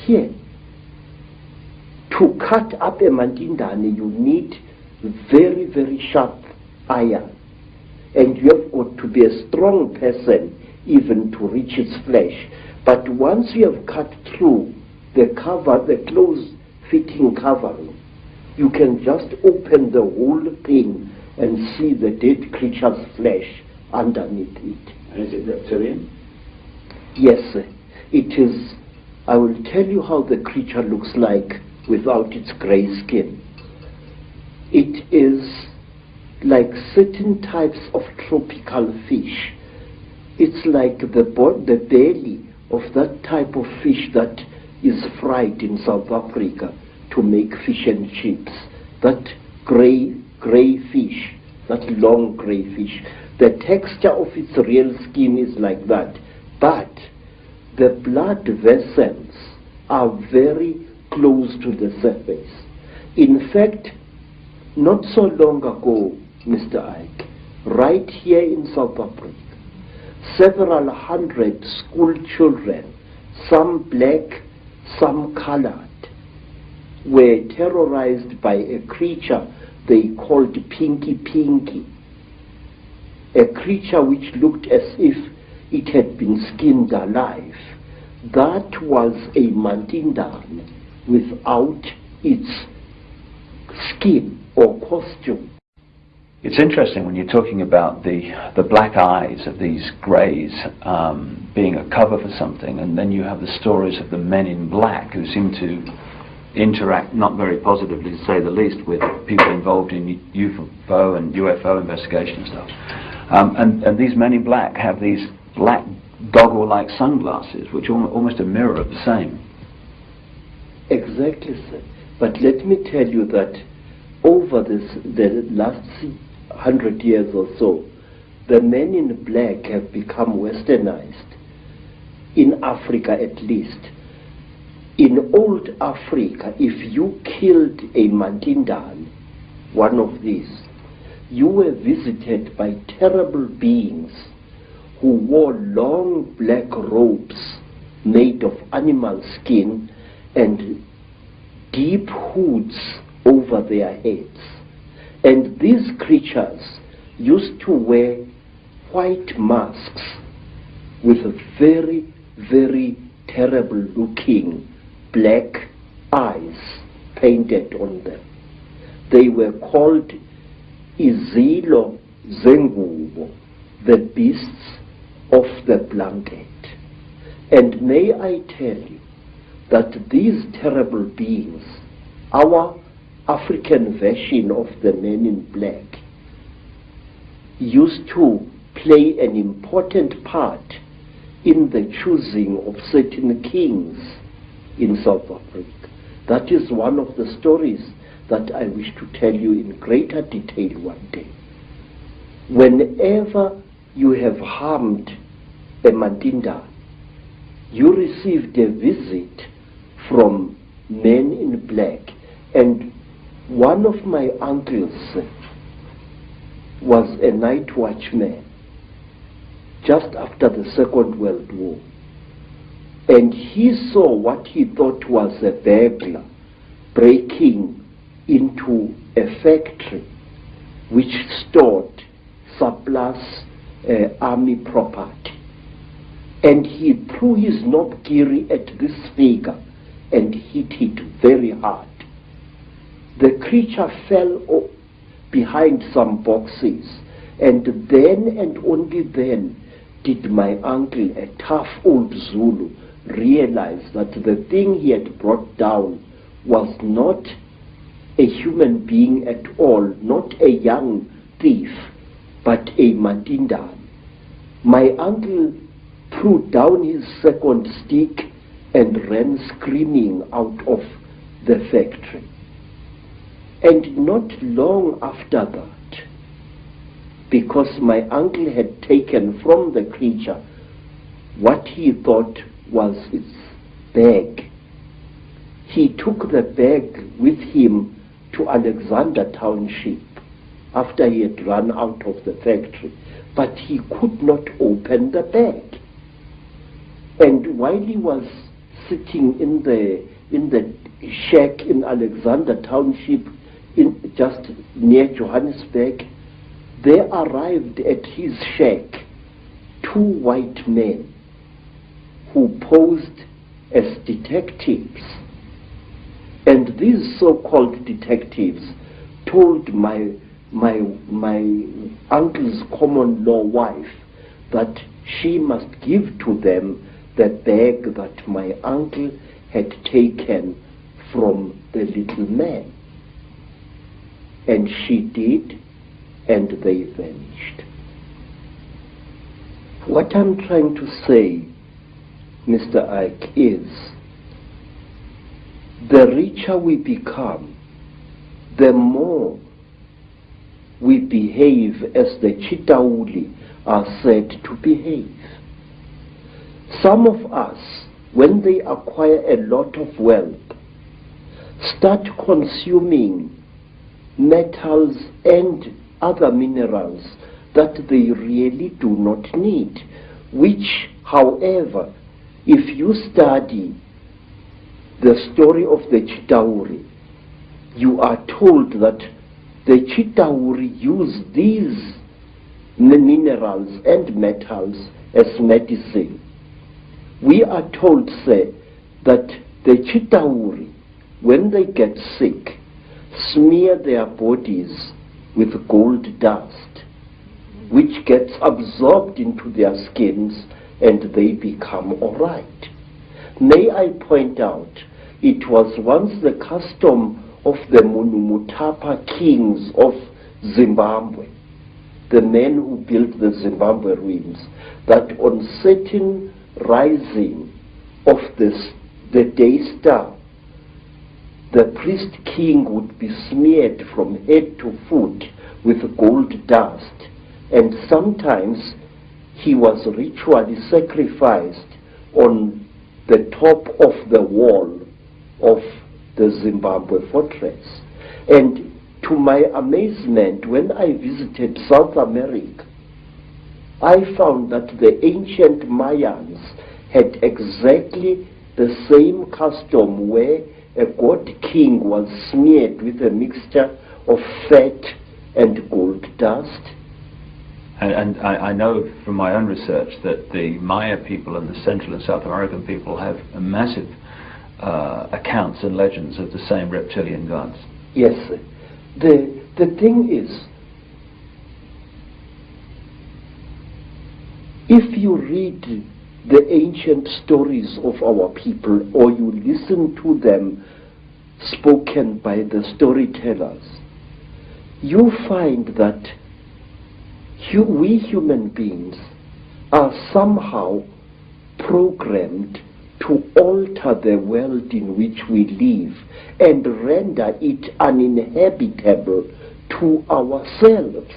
here, to cut up a mandindane, you need very, very sharp iron, and you have got to be a strong person even to reach its flesh. But once you have cut through the cover, the close-fitting covering, you can just open the whole thing and see the dead creature's flesh underneath it. And is it reptilian? Yes, sir. It is. I will tell you how the creature looks like without its grey skin. It is like certain types of tropical fish. It's like the belly of that type of fish that is fried in South Africa to make fish and chips. That grey fish, that long grey fish, the texture of its real skin is like that, but the blood vessels are very close to the surface. In fact, not so long ago, Mr. Icke, right here in South Africa, several hundred school children, some black, some colored, were terrorized by a creature they called Pinky, a creature which looked as if it had been skinned alive. That was a Mantindan without its skin or costume. It's interesting when you're talking about the black eyes of these greys being a cover for something, and then you have the stories of the men in black who seem to interact not very positively, to say the least, with people involved in UFO and UFO investigation and stuff. And these men in black have these black goggle-like sunglasses, which are almost a mirror of the same. Exactly, sir. But let me tell you that over the last 100 years or so, the men in black have become westernized, in Africa at least. In old Africa, if you killed a Mantindan, one of these, you were visited by terrible beings who wore long black robes made of animal skin and deep hoods over their heads. And these creatures used to wear white masks with very, very terrible looking black eyes painted on them. They were called Izilo Zengubo, the beasts of the blanket. And may I tell you that these terrible beings, our African version of the men in black, used to play an important part in the choosing of certain kings in South Africa. That is one of the stories that I wish to tell you in greater detail one day. Whenever you have harmed a Mandinda, you received a visit from men in black. And one of my uncles was a night watchman just after the Second World War. And he saw what he thought was a burglar breaking into a factory which stored surplus army property. And he threw his knobkiri at this figure and hit it very hard. The creature fell behind some boxes, and then and only then did my uncle, a tough old Zulu, realize that the thing he had brought down was not a human being at all, not a young thief, but a Mandindan. My uncle threw down his second stick and ran screaming out of the factory. And not long after that, because my uncle had taken from the creature what he thought was its bag, he took the bag with him to Alexander Township after he had run out of the factory, but he could not open the bag. And while he was sitting in the shack in Alexander Township, just near Johannesburg, there arrived at his shack two white men who posed as detectives. And these so-called detectives told my uncle's common law wife that she must give to them the bag that my uncle had taken from the little man. And she did, and they vanished. What I'm trying to say, Mr. Icke, is the richer we become, the more we behave as the Chitauri are said to behave. Some of us, when they acquire a lot of wealth, start consuming metals and other minerals that they really do not need, which, however, if you study the story of the Chitauri, you are told that the Chitauri use these minerals and metals as medicine. We are told, say, that the Chitauri, when they get sick, smear their bodies with gold dust, which gets absorbed into their skins and they become all right. May I point out, it was once the custom of the Mutwa kings of Zimbabwe, the men who built the Zimbabwe ruins, that on certain rising of the day star, the priest king would be smeared from head to foot with gold dust, and sometimes he was ritually sacrificed on the top of the wall of the Zimbabwe fortress. And to my amazement, when I visited South America, I found that the ancient Mayans had exactly the same custom where a god king was smeared with a mixture of fat and gold dust. And I know from my own research that the Maya people and the Central and South American people have a massive accounts and legends of the same reptilian gods. Yes. The thing is, if you read the ancient stories of our people, or you listen to them spoken by the storytellers, you find that we human beings are somehow programmed to alter the world in which we live and render it uninhabitable to ourselves.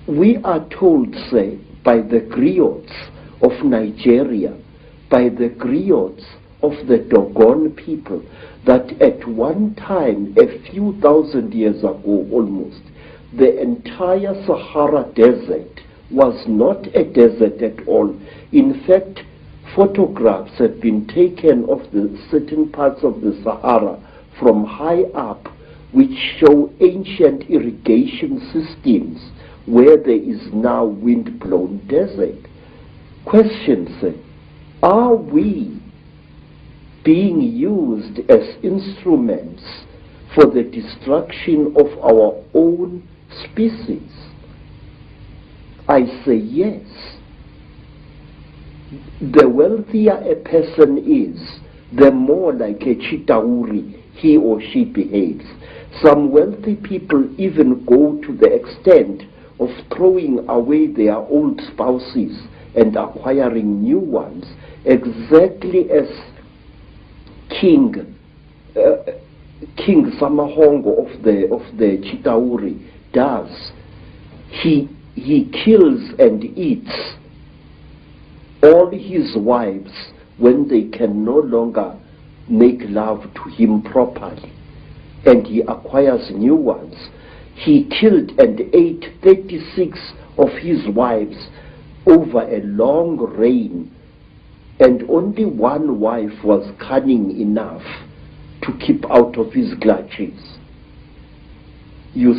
We are told, say, by the griots of Nigeria, by the griots of the Dogon people, that at one time, a few thousand years ago almost, the entire Sahara Desert was not a desert at all. In fact, photographs have been taken of the certain parts of the Sahara from high up, which show ancient irrigation systems where there is now wind-blown desert. Questions: are we being used as instruments for the destruction of our own species? I say yes. The wealthier a person is, the more like a Chitauri he or she behaves. Some wealthy people even go to the extent of throwing away their old spouses and acquiring new ones, exactly as King Samahongo of the Chitauri does. He kills and eats all his wives when they can no longer make love to him properly, and he acquires new ones. He killed and ate 36 of his wives over a long reign, and only one wife was cunning enough to keep out of his clutches. You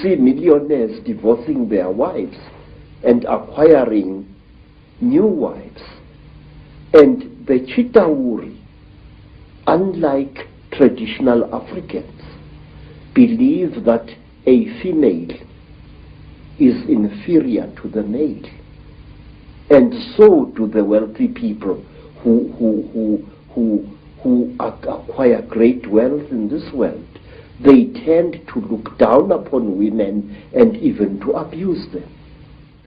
see millionaires divorcing their wives and acquiring new wives. And the Chitauri, unlike traditional Africans, believe that a female is inferior to the male. And so do the wealthy people who acquire great wealth in this world. They tend to look down upon women and even to abuse them.